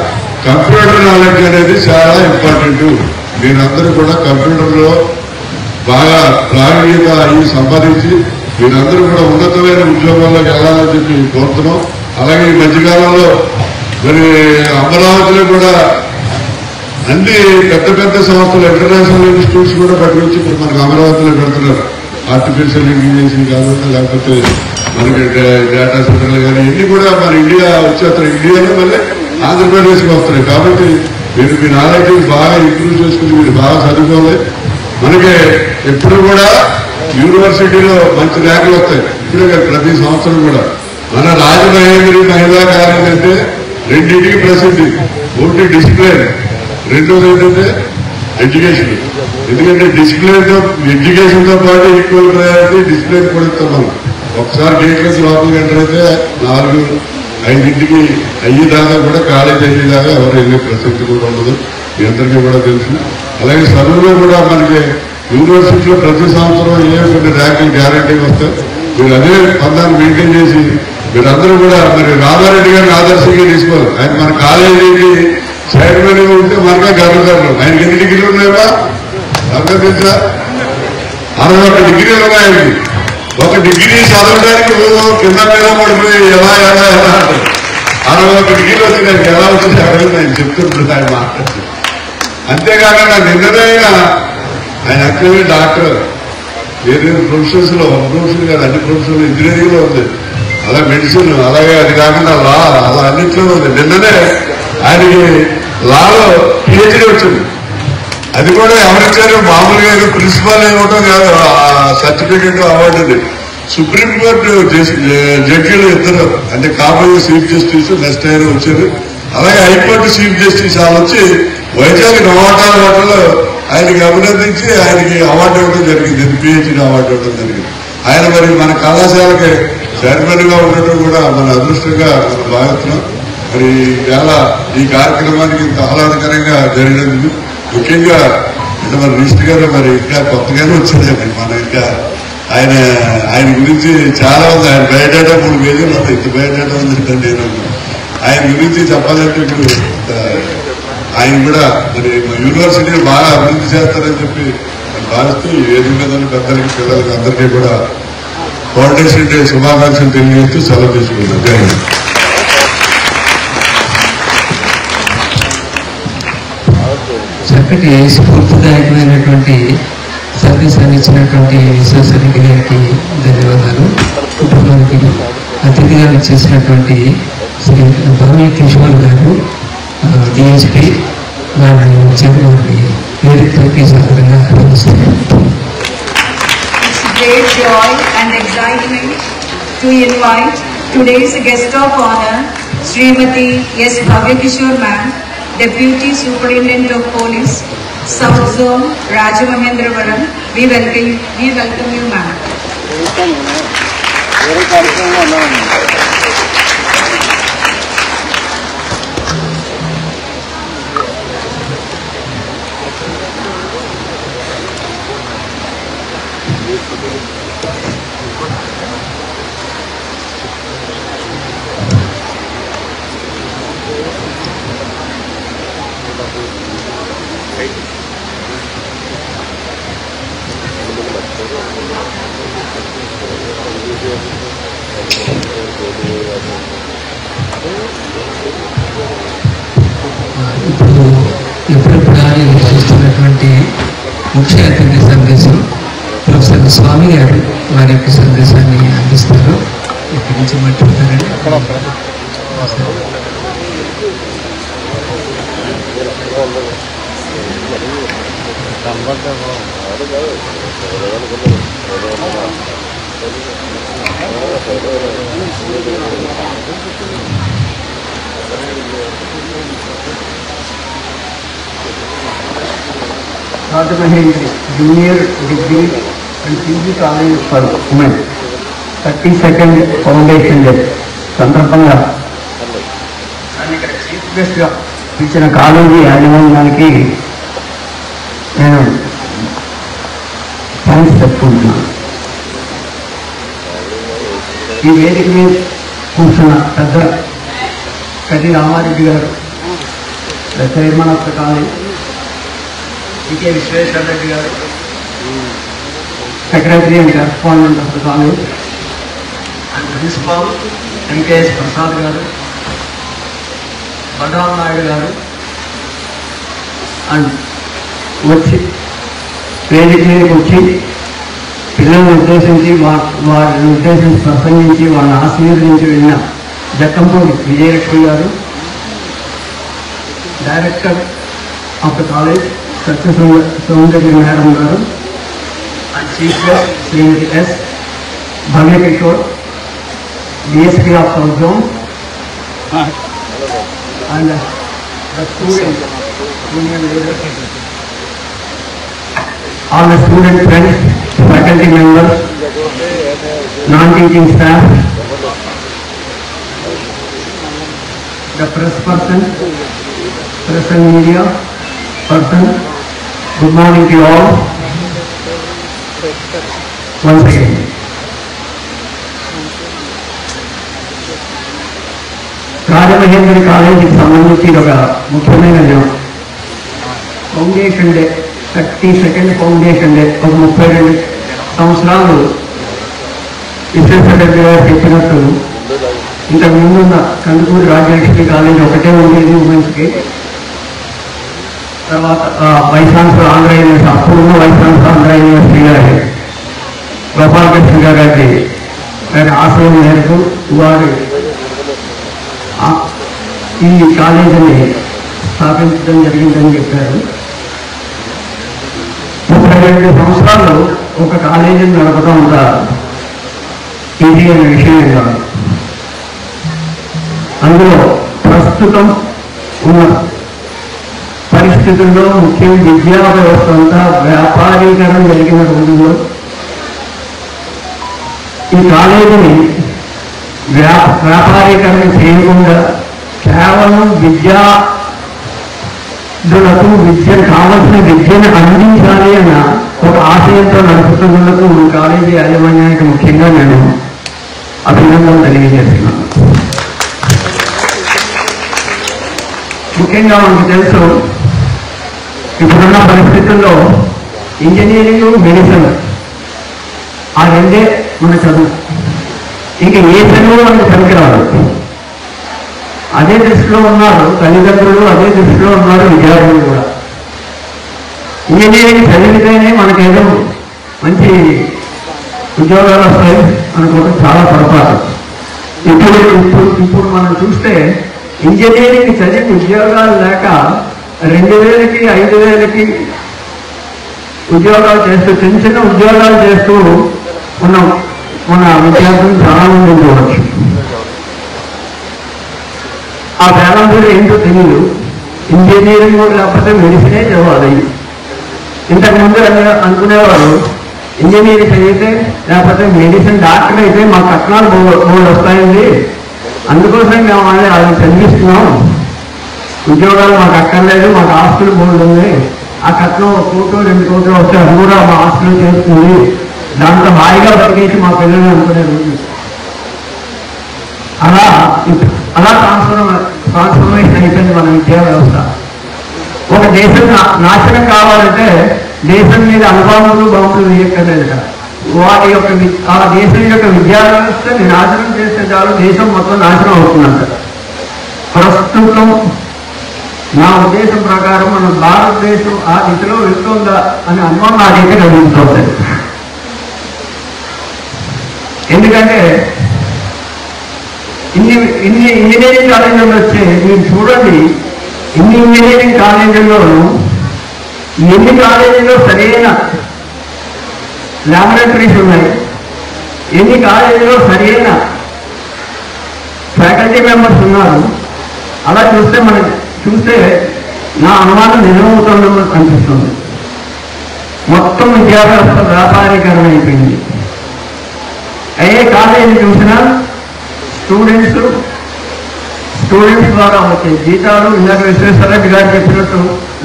కంప్యూటర్ నాలెడ్జ్ అనేది చాలా ఇంపార్టెంట్. మీరందరూ కూడా కంప్యూటర్ లో బాగా ప్రావీణ్యత అయ్యి సంపాదించి మీరందరూ కూడా ఉన్నతమైన ఉద్యోగాల్లోకి వెళ్ళాలని చెప్పి కోరుతున్నాం. అలాగే ఈ మధ్యకాలంలో మరి అమరావతిలో కూడా అన్ని పెద్ద పెద్ద సంస్థలు ఇంటర్నేషనల్ ఇన్స్టిట్యూట్స్ కూడా పట్టుకొచ్చి ఇప్పుడు మనకు అమరావతిలో పెడుతున్నారు. ఆర్టిఫిషియల్ ఇంటెలిజెన్స్ కాకుండా లేకపోతే మనకి డేటా సెంటర్లు కానీ ఇన్ని కూడా మన ఇండియా వచ్చేస్తారు. ఇండియాలో మళ్ళీ ఆంధ్రప్రదేశ్కి వస్తున్నాయి. కాబట్టి మీరు మీ నాలెడ్జ్ బాగా ఇంప్రూవ్ చేసుకుని మీరు బాగా చదువుకోవాలి. మనకి ఎప్పుడు కూడా యూనివర్సిటీలో మంచి ర్యాంకులు వస్తాయి. ఇప్పుడే ప్రతి సంవత్సరం కూడా మన రాజమహేంద్రి మహిళా కాలేజ్ అంటే 2టికి ప్రసిద్ధి. ఒకటి డిసిప్లిన్, రెండోది ఏంటంటే ఎడ్యుకేషన్. ఎందుకంటే ఎడ్యుకేషన్ తో పాటు ఈక్వల్ ప్రయారిటీ డిసిప్లిన్ కూడా ఇస్తాం మనం. ఒకసారి గేట్లెస్ లోపలికి ఎంటర్ అయితే 4-5ంటికి అయ్యేదాకా కూడా కాలేజ్ అయ్యేదాకా ఎవరు వెళ్ళే ప్రసక్తి కూడా ఉండదు. మీ అందరికీ కూడా తెలుసు. అలాగే చదువులో కూడా మనకి యూనివర్సిటీలో ప్రతి సంవత్సరం ఏ కొన్ని ర్యాంకులు గ్యారంటీగా వస్తాయి. మీరు అదే పందాన్ని మెయింటైన్ చేసి మీరందరూ కూడా మరి రామారెడ్డి గారిని ఆదర్శంగా తీసుకోవాలి. ఆయన మన కాలేజీకి చైర్మన్ గా ఉంటే మనకే గర్వకారణం. ఆయనకి ఎన్ని డిగ్రీలు ఉన్నాయా అర్థం తెలుసా? 61 డిగ్రీలు ఉన్నాయి ఆయనకి. ఒక డిగ్రీ చదవడానికి కింద మీద పడిపోయి ఎలా అంటారు. 61 డిగ్రీలు వచ్చి నాకు ఎలా వచ్చింది అక్కడ ఆయన చెప్తుంటుంది ఆయన మాట్లాడుతుంది. అంతేకాకుండా నిన్ననే ఆయన యాక్చువల్లీ డాక్టర్ వేరే ప్రొఫెషన్స్ లో ఒక ప్రొఫెషన్ కాదు, అన్ని ప్రొఫెషన్లు ఇంజనీరింగ్ లో ఉంది. అలా మెడిసిన్, అలాగే అది కాకుండా లా, అలా అన్నింటిలో ఉంది. నిన్ననే ఆయనకి లాలో పిహెచ్డీ వచ్చింది. అది కూడా ఎవరిచ్చారు? మామూలుగా ప్రిన్సిపాల్ ఇవ్వటం కాదు, సర్టిఫికేట్ అవార్డు. సుప్రీంకోర్టు జడ్జీలు ఇద్దరు అంటే కాబోయే చీఫ్ జస్టిస్ నెక్స్ట్ ఆయన వచ్చారు. అలాగే హైకోర్టు చీఫ్ జస్టిస్ వాళ్ళు వచ్చి వైజాగ్ నోవాటా హోటల్లో ఆయనకి అభినందించి ఆయనకి అవార్డు ఇవ్వడం జరిగింది. పిహెచ్డీ అవార్డు ఇవ్వడం జరిగింది. ఆయన మరి మన కళాశాలకి చైర్మన్ గా ఉండటం కూడా మన అదృష్టంగా మనం భావిస్తున్నాం. మరి వేళ ఈ కార్యక్రమానికి ఇంత ఆహ్లాదకరంగా జరిగినందుకు ముఖ్యంగా అంటే మన మినిస్టర్ గారు మరి ఇంకా కొత్తగానే వచ్చారండి. మన ఇంకా ఆయన గురించి చాలా ఉంది. ఆయన బయోడేటా 3 పేజీలు ఉంది. ఇంత బయోడేటా ఉందంటే నేను ఆయన గురించి చెప్పాలంటే ఇప్పుడు ఆయన కూడా మరి యూనివర్సిటీని బాగా అభివృద్ధి చేస్తారని చెప్పి భావిస్తూ ఈ వేదిక మీద పెద్దలకి పిల్లలకి అందరికీ కూడా ఫౌండేషన్ డే శుభాకాంక్షలు తెలియజేస్తూ సెలవు తీసుకుంటాం. జై హింద్. చక్కటి స్ఫూర్తిదాయకమైనటువంటి సందేశాన్ని ఇచ్చినటువంటి విశ్వేశ్వరరెడ్డి గారికి ధన్యవాదాలు. కుటుంబానికి అతిథిగా చేసినటువంటి శ్రీ భవ్య కిషోర్ గారు డిఎస్పీ వారిని వారిని వేదికపైకి సాధారణంగా ఆహ్వానిస్తున్నారు. Great joy and excitement to invite today's guest of honor, Srimati S. Bhavya Kishore Ma'am, Deputy Superintendent of Police, South Zone, Rajamahendravaram. We welcome you, ma'am. ఇప్పుడు ఎప్పుడెప్పుడాన్ని చూస్తున్నటువంటి ముఖ్య అతిథి సందేశం ప్రొఫెసర్ స్వామి గారు వారి యొక్క సందేశాన్ని అందిస్తారు. ఇక్కడి నుంచి మాట్లాడతారండి. Rajamahendri Junior Degree and PG College for Women 32nd Foundation Day సందర్భంగా ఇక్కడ చీఫ్ గెస్ట్ గా ఇచ్చిన కాలేజీ యాజమాన్యానికి నేను థ్యాంక్స్ చెప్పుకుంటున్నాను. ఈ వేదిక మీద కూర్చున్న పెద్ద కది Ramareddy garu, chairman of the college, EK Visweswara Reddy garu, secretary and correspondent of the college, and principal MKS Prasad garu, Balaram Naidu గారు, అండ్ వచ్చి వేదిక మీదకి వచ్చి పిల్లల్ని ఉద్దేశించి వారిని ఉద్దేశించి ప్రసంగించి వాళ్ళని ఆశీర్వదించి వెళ్ళిన Jakkampudi Vijayalakshmi garu, director of the college Satya Soundarya madam garu, and chief guest Shrimati S Bhavya Kishore, DSP of south zone, and the student union leader, all the student friends, faculty members, non-teaching staff, the press person, press and media person, good morning to you all. Once again. Rajamahendri కాలేజీకి సంబంధించి ఒక ముఖ్యమైన foundation day, 32nd foundation day, ఒక 32 సంవత్సరాలు విశ్వేశ్వర రెడ్డి గారు చెప్పినట్టు ఇంతకు ముందున్న కందుకూరి రాజలక్ష్మి కాలేజ్ ఒకటే ఉండేది ఉమెన్స్కి. తర్వాత వైస్ ఛాన్సలర్ ఆంధ్ర యూనివర్సిటీ, అప్పుడున్న వైస్ ఛాన్సలర్ ఆంధ్ర యూనివర్సిటీ గారి గోపాలకృష్ణ గారి ఆశయం మేరకు వారు ఈ కాలేజీని స్థాపించడం జరిగిందని చెప్పారు. 32 సంవత్సరాలు ఒక కాలేజీని నడపడం అంత ఈజీ అనే విషయం కాదు. అందులో ప్రస్తుతం ఉన్న పరిస్థితుల్లో ముఖ్యంగా విద్యా వ్యవస్థ అంతా వ్యాపారీకరణ జరిగిన రోజుల్లో ఈ కాలేజీని వ్యాపారీకరణ చేయకుండా కేవలం విద్యను కావలసిన విద్యను అందించాలి అన్న ఒక ఆశయంతో నడుపుతున్నందుకు కాలేజీ యాజమాన్యానికి ముఖ్యంగా నేను అభినందనలు తెలియజేస్తున్నాను. ముఖ్యంగా మనకు తెలుసు, ఇప్పుడున్న పరిస్థితుల్లో ఇంజనీరింగ్, మెడిసిన్ ఆ రెండే మన చదువు. ఇంకా ఏ చదువు మనకు పనికిరాదు. అదే దృష్టిలో ఉన్నారు తల్లిదండ్రులు, అదే దృష్టిలో ఉన్నారు విద్యార్థులు కూడా. ఇంజనీరింగ్ చదివితేనే మనకేదో మంచి ఉద్యోగాలు వస్తాయి అనుకోవడం చాలా పొరపాటు. ఇప్పుడు మనం చూస్తే ఇంజనీరింగ్ చదివి ఉద్యోగాలు లేక 2000కి 5000కి ఉద్యోగాలు చేస్తూ చిన్న చిన్న ఉద్యోగాలు చేస్తూ మన విద్యార్థులు చాలా మంది ఉండవచ్చు. ఆ పేరెంట్స్ ఏంటో తెలియదు. ఇంజనీరింగ్ లేకపోతే మెడిసినే చదవాలి. ఇంతకుముందు అనుకునేవారు ఇంజనీరింగ్ చదివితే లేకపోతే మెడిసిన్ డాక్టర్ అయితే మా కట్నాలు 3 వస్తాయండి, అందుకోసం మేము వాళ్ళని చదివిస్తున్నాం, ఉద్యోగాలు మాకు అక్కర్లేదు, మాకు ఆస్తులు 3 ఉంది, ఆ కట్నం 1 కోటి 2 కోట్లు వస్తే అది కూడా మా ఆస్తులు చేస్తుంది, దాంట్లో హాయిగా బతికేసి మా పిల్లలు అనుకునే రోజు. అలా ట్రాన్స్ఫర్మేషన్ అయిపోయింది మన విద్యా వ్యవస్థ. ఒక దేశం నాశనం కావాలంటే దేశం మీద అనుభవములు బాంబులు వేయక్కర్లేదు కదా. వాటి యొక్క ఆ దేశం యొక్క విద్యా వ్యవస్థని నాశనం చేస్తే చాలు దేశం మొత్తం నాశనం అవుతుందంట. ప్రస్తుతం నా ఉద్దేశం ప్రకారం మన భారతదేశం ఆ దిశలో వెళ్తుందా అని అనుమానం నాకైతే కలుగుతుంది. ఎందుకంటే ఇన్ని ఇంజనీరింగ్ కాలేజీలు వచ్చే మీరు చూడండి, ఇన్ని ఇంజనీరింగ్ కాలేజీల్లోనూ ఎన్ని కాలేజీల్లో సరైన ల్యాబొరేటరీస్ ఉన్నాయి, ఎన్ని కాలేజీలో సరైన ఫ్యాకల్టీ మెంబర్స్ ఉన్నారు. అలా చూస్తే నా అనుమానం నిజమవుతుందని అనిపిస్తుంది. మొత్తం విద్యా వ్యవస్థ వ్యాపారీకరణ అయిపోయింది. ఏ కాలేజీ చూసినా స్టూడెంట్స్ ద్వారా వచ్చే జీతాలు, ఇందాక విశ్వేశ్వరరెడ్డి గారు చెప్పినట్టు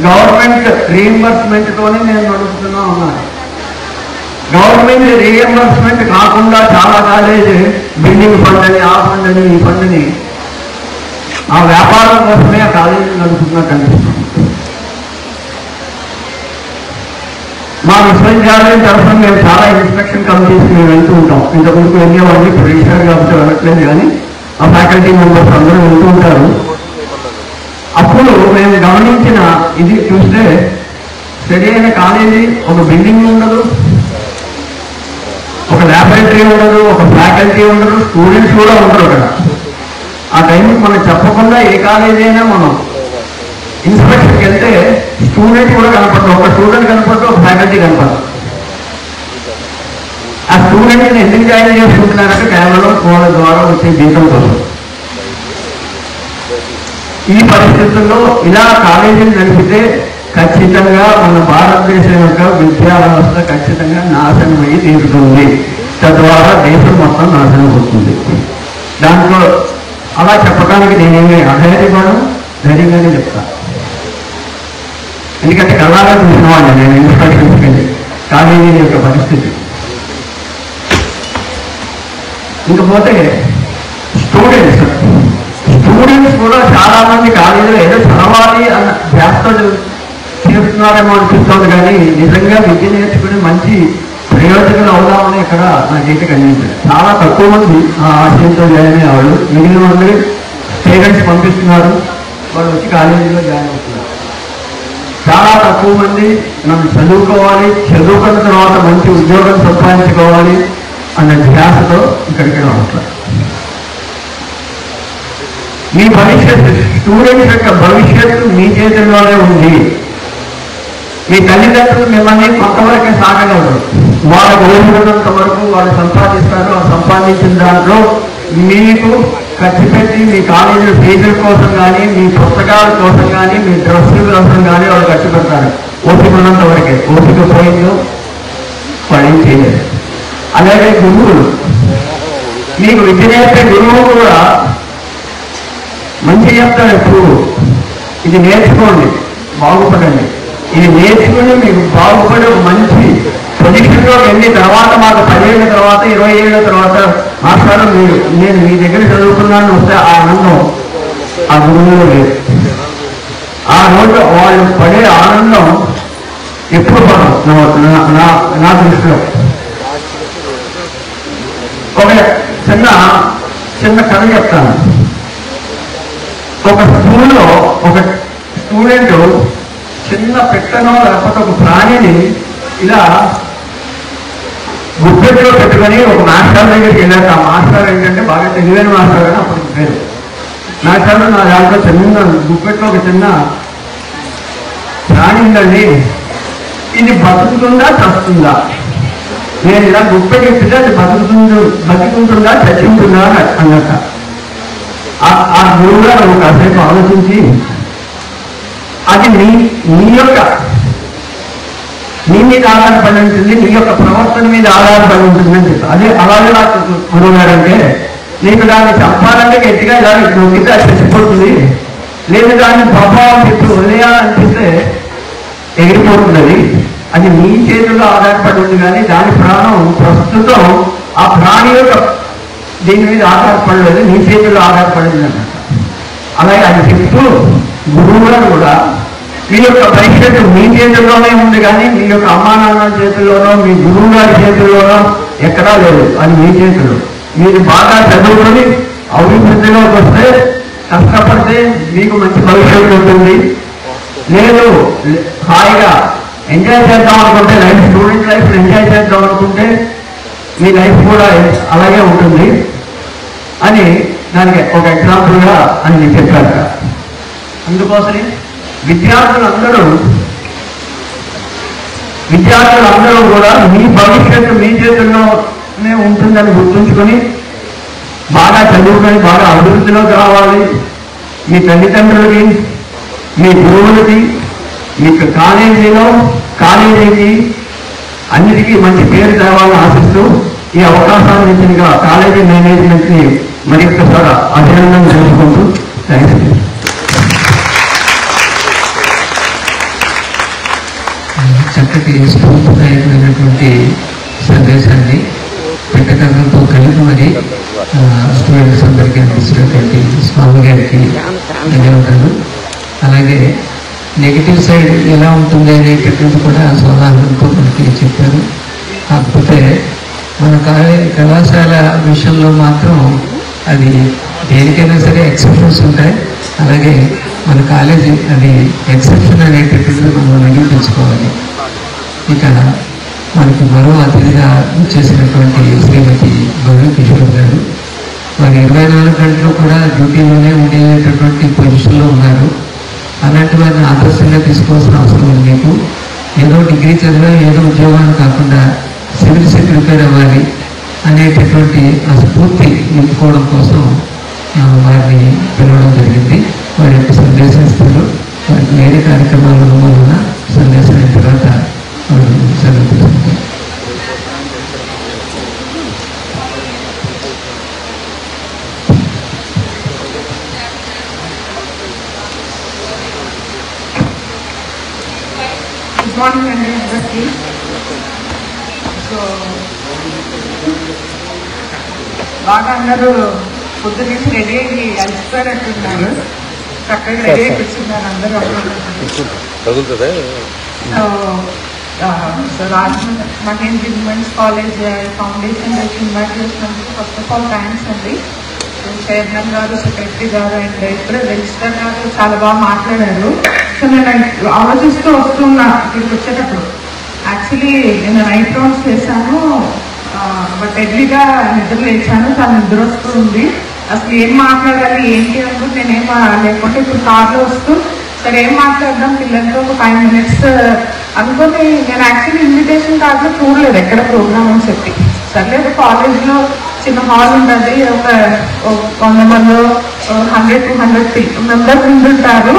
గవర్నమెంట్ రీఎంబర్స్మెంట్తోనే నేను నడుపుతున్నా ఉన్నాను. గవర్నమెంట్ రీఎంబర్స్మెంట్ కాకుండా చాలా కాలేజీ బిల్డింగ్ ఫండ్ అని, ఆ ఫండ్ అని, ఈ ఫండ్ని ఆ వ్యాపారం కోసమే ఆ కాలేజీ నడుపుతున్నట్టు అనిపిస్తుంది. మా విశ్వవిద్యాలయం తరఫున మేము చాలా ఇన్స్పెక్షన్ కమిటీస్ మేము వెళ్తూ ఉంటాం. ఇంతకుముందు వెళ్ళేవాడిని, ఇప్పుడు రిజిస్టర్ కాబట్టి వెళ్ళట్లేదు, కానీ ఆ ఫ్యాకల్టీ మెంబర్స్ అందరూ వెళ్తూ ఉంటారు. అప్పుడు మేము గమనించిన ఇది చూస్తే సరైన కాలేజీ, ఒక బిల్డింగ్ ఉండదు, ఒక ల్యాబొరేటరీ ఉండదు, ఒక ఫ్యాకల్టీ ఉండదు, స్టూడెంట్స్ కూడా ఉండరు అక్కడ. ఆ టైంకి మనం చెప్పకుండా ఏ కాలేజీ అయినా మనం ఇన్స్పెక్షన్కి వెళ్తే స్టూడెంట్ కూడా కనపడదు, ఒక స్టూడెంట్ కనపడదు, ఒక ఫ్యాకల్టీ కనపడదు. ఆ స్టూడెంట్ని ఎందుకు జాయిన్ చేసుకుంటున్నారంటే కేవలం వాళ్ళ ద్వారా వచ్చే జీతం కోసం. ఈ పరిస్థితుల్లో ఇలా కాలేజీలు నడిపితే ఖచ్చితంగా మన భారతదేశం యొక్క విద్యా వ్యవస్థ ఖచ్చితంగా నాశనం అయ్యి తీరుతుంది. తద్వారా దేశం మొత్తం నాశనం అవుతుంది. దాంట్లో అలా చెప్పడానికి నేనేమి అధైర్యపడను, ధైర్యంగానే చెప్తాను. ఎందుకంటే కళ్ళాగా చూసిన వాళ్ళు నేను ఇన్స్పెక్షన్స్కి వెళ్ళి కాలేజీ యొక్క పరిస్థితి. ఇంకపోతే స్టూడెంట్స్ కూడా చాలా మంది కాలేజీలో ఏదో చదవాలి అన్న ధ్యాసతో చేస్తున్నారేమో అనిపిస్తుంది, కానీ నిజంగా విద్య నేర్చుకుని మంచి ప్రయోజకులు అవుదామని ఇక్కడ నాకైతే కనిపించారు. చాలా తక్కువ మంది ఆ ఆశయంతో జాయిన్ అయ్యేవాళ్ళు, మిగిలిన మంది పేరెంట్స్ పంపిస్తున్నారు, వాళ్ళు వచ్చి కాలేజీలో జాయిన్ అవుతున్నారు. చాలా తక్కువ మంది నన్ను చదువుకోవాలి, చదువుకున్న తర్వాత మంచి ఉద్యోగం సంపాదించుకోవాలి అన్న ధ్యాసతో ఇక్కడికి రావట్లేదు. మీ భవిష్యత్తు, స్టూడెంట్స్ యొక్క భవిష్యత్తు మీ చేతుల్లోనే ఉంది. మీ తల్లిదండ్రులు మిమ్మల్ని కొంతవరకే సాగగలరు. వాళ్ళకు ఊహినంత వరకు వాళ్ళు సంపాదిస్తారు. ఆ సంపాదించిన దాంట్లో మీకు ఖర్చు పెట్టి మీ కాలేజీ ఫీజుల కోసం కానీ, మీ పుస్తకాల కోసం కానీ, మీ డ్రెస్సుల కోసం కానీ వాళ్ళు ఖర్చు పెడతారు. ఓపిక ఉన్నంత వరకే. ఓపిక పోయిందో వాళ్ళు ఏం చేయలేదు. అలాగే గురువులు, మీకు విద్య నేర్పే గురువు కూడా మంచి చెప్తాడు ఎప్పుడు, ఇది నేర్చుకోండి, బాగుపడండి. ఇది నేర్చుకుని మీకు బాగుపడి ఒక మంచి పొజిషన్లో వెళ్ళిన తర్వాత, మాకు 10 ఏళ్ళ తర్వాత 20 ఏళ్ళ తర్వాత మాస్టారు నేను మీ దగ్గర చదువుకున్నాను వస్తే ఆ ఆనందం ఆ గురువులో లేదు. ఆ రోజు వాళ్ళు పడే ఆనందం ఎప్పుడు పడదు నా దృష్టిలో. ఒక చిన్న కథ చెప్తాను. ఒక స్కూల్లో ఒక స్టూడెంట్ చిన్న పెట్టనో లేకపోతే ఒక ప్రాణిని ఇలా గుప్పెట్లో పెట్టుకొని ఒక మాస్టర్ దగ్గరికి వెళ్ళాక, ఆ మాస్టర్ ఏంటంటే బాగా తెలివైన మాస్టర్ అని అప్పటికి పేరు. మాస్టర్ నా దాంట్లో చిన్న గుప్పెట్లో ఒక చిన్న ప్రాణి ఉందండి, ఇది బతుకుతుందా చస్తుందా, నేను ఇలా గుప్పెట్ ఇప్పితే అది బతుకుంటుందా చచ్చుంటుందా అన్నట్ట. ఆ గురువు గారు కాసేపు ఆలోచించి, అది నీ మీద ఆధారపడి ఉంటుంది, నీ యొక్క ప్రవర్తన మీద ఆధారపడి ఉంటుంది అని చెప్పి. అదే అలాగే నాకు గురువు గారు అంటే, నీకు దాన్ని చంపాలంటే గట్టిగా ఇలా నొక్కితే అది చచ్చిపోతుంది, లేదు దాన్ని ప్రభావం చెప్పి వదిలేయాలనిపిస్తే ఎగిరిపోతుంది అది మీ చేతుల్లో ఆధారపడి ఉంది, కానీ దాని ప్రాణం ప్రస్తుతం ఆ ప్రాణి యొక్క దీని మీద ఆధారపడలేదు, మీ చేతుల్లో ఆధారపడింది అన్నమాట. అలాగే అది చెప్తూ గురువు గారు కూడా మీ యొక్క భవిష్యత్తు మీ చేతుల్లోనే ఉంది, కానీ మీ యొక్క అమ్మా నాన్నల చేతుల్లోనో మీ గురువు గారి చేతుల్లోనో ఎక్కడా లేదు, అది మీ చేతుల్లో. మీరు బాగా చదువుకొని అభివృద్ధిలోకి వస్తే, కష్టపడితే మీకు మంచి భవిష్యత్తు ఉంటుంది. లేదు హాయిగా ఎంజాయ్ చేద్దాం అనుకుంటే, స్టూడెంట్ లైఫ్ ఎంజాయ్ చేద్దాం అనుకుంటే మీ లైఫ్ కూడా అలాగే ఉంటుంది అని దానికి ఒక ఎగ్జాంపుల్గా అని చెప్పారు. అందుకోసమే విద్యార్థులందరూ కూడా మీ భవిష్యత్తు మీ చేతుల్లోనే ఉంటుందని గుర్తుంచుకొని బాగా చదువుకొని బాగా అభివృద్ధిలోకి రావాలి. మీ తల్లిదండ్రులకి, మీ గురువులకి, మీకు కాలేజీకి అన్నిటికీ మంచి పేరు తేవాలని ఆశిస్తూ ఈ అవకాశాన్ని ఇచ్చిన కాలేజీ మేనేజ్మెంట్ ని మరొకసారి అభినందన తెలుసుకుంటూ థ్యాంక్స్. చక్కటి స్ఫూర్తిదాయకమైనటువంటి సందేశాన్ని పెట్టకథలతో కలిపి మరి స్టూడెంట్స్ అందరికీ అందించినటువంటి స్వామి గారికి ధన్యవాదాలు. అలాగే నెగిటివ్ సైడ్ ఎలా ఉంటుంది అనేటటువంటి కూడా సోదాహరణతో మనకి చెప్పారు. కాకపోతే మన కళాశాల విషయంలో మాత్రం అది దేనికైనా సరే ఎక్సెప్షన్స్ ఉంటాయి. అలాగే మన కాలేజీ అది ఎక్సెప్షన్ అనేటటువంటిది మనం నిరూపించుకోవాలి. ఇక మనకి మరో అతిథిగా వచ్చేసినటువంటి శ్రీమతి భవ్య కిషోర్ గారు, వారు 24 గంటలు కూడా డ్యూటీలోనే ఉండేటటువంటి పొజిషన్లో ఉన్నారు. అలాంటి వారిని ఆదర్శంగా తీసుకోవాల్సిన అవసరం ఉంది. మీకు ఏదో డిగ్రీ చదివా ఏదో ఉద్యోగాలు కాకుండా సివిల్స్ ప్రిపేర్ అవ్వాలి అనేటటువంటి ఆ స్ఫూర్తి నింపుకోవడం కోసం వారిని పిలవడం జరిగింది. వారి యొక్క సందేశం ఇస్తారు. వారికి వేరే కార్యక్రమాల వలన సందేశం అయిన తర్వాత వారు సెలవు తీసుకుంటారు. Good morning everybody. So, బాగా అందరూ పొద్దు నుంచి రెడీ అయ్యి అలసిపోయినట్టున్నారు. చక్కగా రెడీ అయ్యి కూర్చున్నారు అందరూ. So Rajahmundry Mahendra women's college foundation invite చేసినందుకు ఫస్ట్ ఆఫ్ ఆల్ థ్యాంక్స్ అండి. చైర్మన్ గారు, సెక్రటరీ గారు అండ్ ఇప్పుడే రిజిస్టర్ గారు చాలా బాగా మాట్లాడారు. సో నేను ఆలోచిస్తూ వస్తున్నా ఇక్కడికి వచ్చేటప్పుడు. యాక్చువల్లీ నేను నైట్ రౌండ్స్ చేశాను, బట్ ఎర్లీగా నిద్ర లేచాను. చాలా నిద్ర వస్తూ ఉంది. అసలు ఏం మాట్లాడాలి ఏంటి అనుకుంటే నేనేం లేకుంటే ఇప్పుడు కార్లో వస్తూ సరే ఏం మాట్లాడదాం పిల్లలతో ఒక 5 minutes అనుకుని నేను యాక్చువల్లీ ఇన్విటేషన్ కార్డులో చూడలేదు ఎక్కడ ప్రోగ్రామ్ అని చెప్పి. సర్లేదు కాలేజ్లో చిన్న హాల్ ఉంటుంది, ఒక 100 మంది 100-200 మెంబర్స్ ఉంటుంటారు.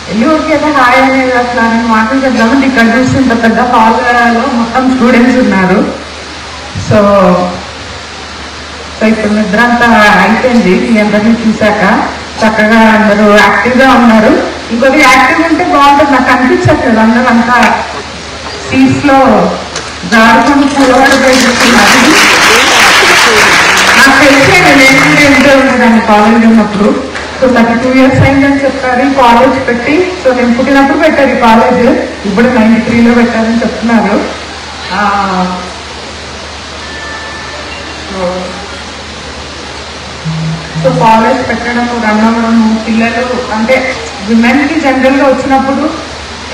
వెళ్ళి ఓకేదా హాయ్ అనేది అట్లా నేను మాటలు చెప్దామంటే ఇక్కడ చూసి ఇంత పెద్ద హాల్లో మొత్తం స్టూడెంట్స్ ఉన్నారు. సో ఇప్పుడు నిద్ర అంతా అయిపోయింది. మీ అందరినీ చూశాక చక్కగా అందరూ యాక్టివ్గా ఉన్నారు. ఇంకొక యాక్టివ్ ఉంటే బాగుంటుంది. నాకు అనిపించట్లేదు అందరూ అంతా సీట్స్లో జారుకొని కూలబడిపోయిస్తున్నారు. నాకు తెలిసే నేను ఎంతో ఉండేదాన్ని కాలేజ్ ఉన్నప్పుడు. సో 32 years అయిందని చెప్పారు ఈ కాలేజ్ పెట్టి. సో నేను పుట్టినప్పుడు పెట్టారు ఈ కాలేజ్, ఇప్పుడు 93లో పెట్టారని చెప్తున్నారు. సో కాలేజ్ పెట్టడం, రన్ అవ్వడం, పిల్లలు అంటే విమెన్కి జనరల్గా వచ్చినప్పుడు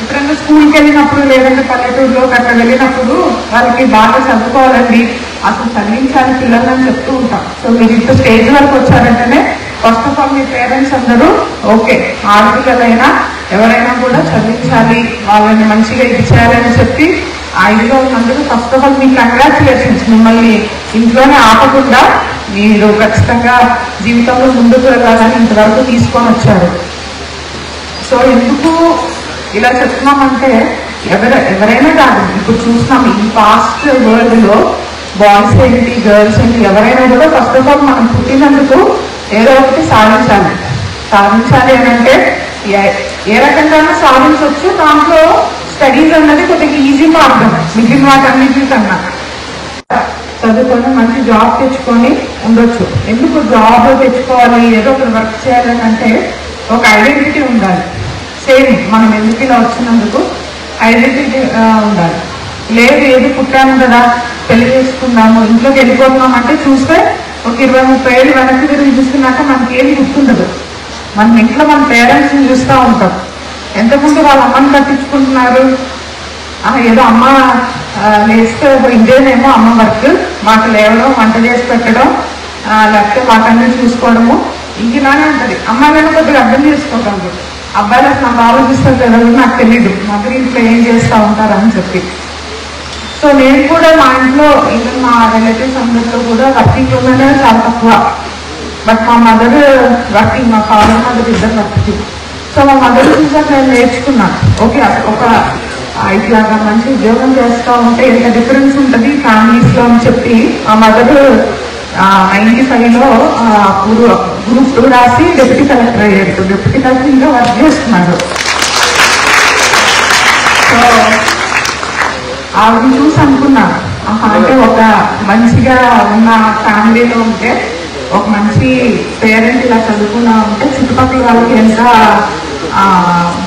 ఎప్పుడైనా స్కూల్కి వెళ్ళినప్పుడు లేదంటే పల్లెటూరులో అట్లా వెళ్ళినప్పుడు వాళ్ళకి బాగా చదువుకోవాలండి, అసలు చదివించాలి పిల్లలని చెప్తూ ఉంటాం. సో మీరు ఇంత స్టేజ్ వరకు వచ్చారంటేనే ఫస్ట్ ఆఫ్ ఆల్ మీ పేరెంట్స్ అందరూ ఓకే, ఆడపిల్లలైనా ఎవరైనా కూడా చదివించాలి, వాళ్ళని మంచిగా ఇచ్చేయాలని చెప్పి ఆ ఇదిలో ఉన్నందుకు ఫస్ట్ ఆఫ్ ఆల్ మీకు కంగ్రాచులేషన్స్. మిమ్మల్ని ఇంట్లోనే ఆపకుండా మీరు ఖచ్చితంగా జీవితంలో ముందుకు వెళ్ళాలని ఇంతవరకు తీసుకొని వచ్చారు. సో ఎందుకు ఇలా చెప్తున్నామంటే ఎవరైనా కాదు, ఇప్పుడు చూస్తున్నాం ఈ పాస్ట్ వరల్డ్లో బాయ్స్ ఏంటి గర్ల్స్ ఏంటి ఎవరైనా కూడా ఫస్ట్ ఆఫ్ ఆల్ మనం పుట్టినందుకు ఏదో ఒకటి సాధించాలి. సాధించాలి అని అంటే ఏ రకంగా సాధించవచ్చు, దాంట్లో స్టడీస్ అన్నది కొద్దిగా ఈజీ మార్గం మిగిలిన వాటన్నిటికన్నా. చదువుకొని మంచి జాబ్ తెచ్చుకొని ఉండొచ్చు. ఎందుకు జాబ్ తెచ్చుకోవాలి, ఏదో ఒక వర్క్ చేయాలని అంటే ఒక ఐడెంటిటీ ఉండాలి. సేమ్ మనం ఎందుకు ఇలా వచ్చినందుకు ఐడెంటిటీ ఉండాలి. లేదు ఏది పుట్టాము కదా పెళ్లి చేసుకున్నాము ఇంట్లోకి వెళ్ళిపోతున్నాం అంటే చూస్తే ఒక 20-30 ఏళ్ళు వెనక్కి తిరిగి చూసుకున్నాక మనకి ఏం గుర్తుండదు. మన ఇంట్లో మన పేరెంట్స్ని చూస్తూ ఉంటాం. ఎంతమంది వాళ్ళ అమ్మని పట్టించుకుంటున్నారు, ఏదో అమ్మ లేస్తే ఇదేనేమో అమ్మ వర్క్, మాకు లేవడం వంట చేసి పెట్టడం లేకపోతే మాకన్నీ చూసుకోవడము ఇంకలానే ఉంటుంది. అమ్మాయిలను కొద్దిగా అర్థం చేసుకోగలరు. అబ్బాయిలు అసలు నాకు ఆలోచిస్తారు కదా నాకు తెలీదు మదర్ ఇంట్లో ఏం చేస్తూ ఉంటారని చెప్పి. సో నేను కూడా మా ఇంట్లో ఇంకా మా రిలేటివ్స్ అందరితో కూడా వర్కింగ్ ఉమెన్ చాలా తక్కువ. బట్ మా మదర్ వర్కింగ్, మా ఫాదర్ మదర్ ఇద్దరు వర్కింగ్. సో మా మదర్ చూసాక నేను నేర్చుకున్నాను. ఓకే ఒక ఇట్లాగా మంచి ఉద్యోగం చేస్తూ ఉంటే ఎంత డిఫరెన్స్ ఉంటుంది ఫ్యామిలీస్లో అని చెప్పి మా మదర్ 95లో గ్రూప్ 2 రాసి డిప్యూటీ కలెక్టర్ అయ్యారు. డిప్యూటీ కలెక్టర్ ఇంకా వర్క్ చేస్తున్నారు. సో ఆవిడని చూసి అనుకున్నాను అంటే ఒక మంచిగా ఉన్న ఫ్యామిలీలో ఉంటే ఒక మంచి పేరెంట్ ఇలా చదువుకున్నా ఉంటే చుట్టుపక్కల వాళ్ళకి ఎంత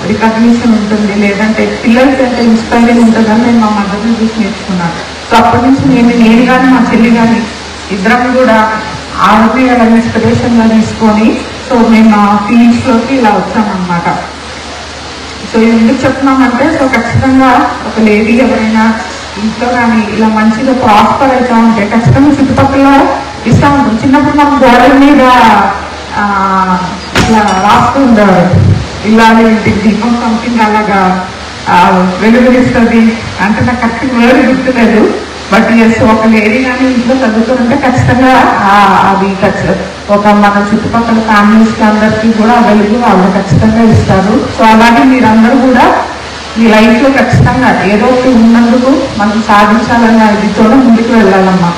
రికగ్నిషన్ ఉంటుంది, లేదంటే పిల్లలకి ఎంత ఇన్స్పైరింగ్ ఉంటుందని నేను మా మదర్ని చూసి నేర్చుకున్నాను. సో అప్పటి నుంచి నేను కానీ మా చెల్లి కానీ ఇద్దరం కూడా ఆవిడని అలా ఇన్స్పిరేషన్గా తీసుకొని సో మేము ఆ ఫీల్డ్స్లోకి ఇలా వచ్చామన్నమాట. సో ఎందుకు చెప్తున్నామంటే సో ఖచ్చితంగా ఒక లేడీ ఎవరైనా ఇంట్లో కానీ ఇలా మంచిగా ప్రాస్పర్ అవుతా ఉంటే ఖచ్చితంగా చుట్టుపక్కల ఇస్తూ ఉంటుంది. చిన్నప్పుడు మనం గోడల మీద ఇట్లా రాస్తూ ఉండేవారు, ఇలాగే ఇంటికి దీపం సంథింగ్ అలాగా వెలుగునిస్తుంది అంటే నాకు కరెక్ట్ వర్డ్ గుర్తులేదు. బట్ ఎస్ ఒక లేడీ కానీ ఇంట్లో చదువుతుంటే ఖచ్చితంగా అది ఒక మన చుట్టుపక్కల ఫ్యామిలీస్కి అందరికీ కూడా వెలుగు వాళ్ళు ఖచ్చితంగా ఇస్తారు. సో అలాగే మీరందరూ కూడా మీ లైఫ్లో ఖచ్చితంగా ఏదో ఒకటి ఉన్నందుకు మనం సాధించాలన్న ఇదితో ముందుకు వెళ్ళాలమ్మా.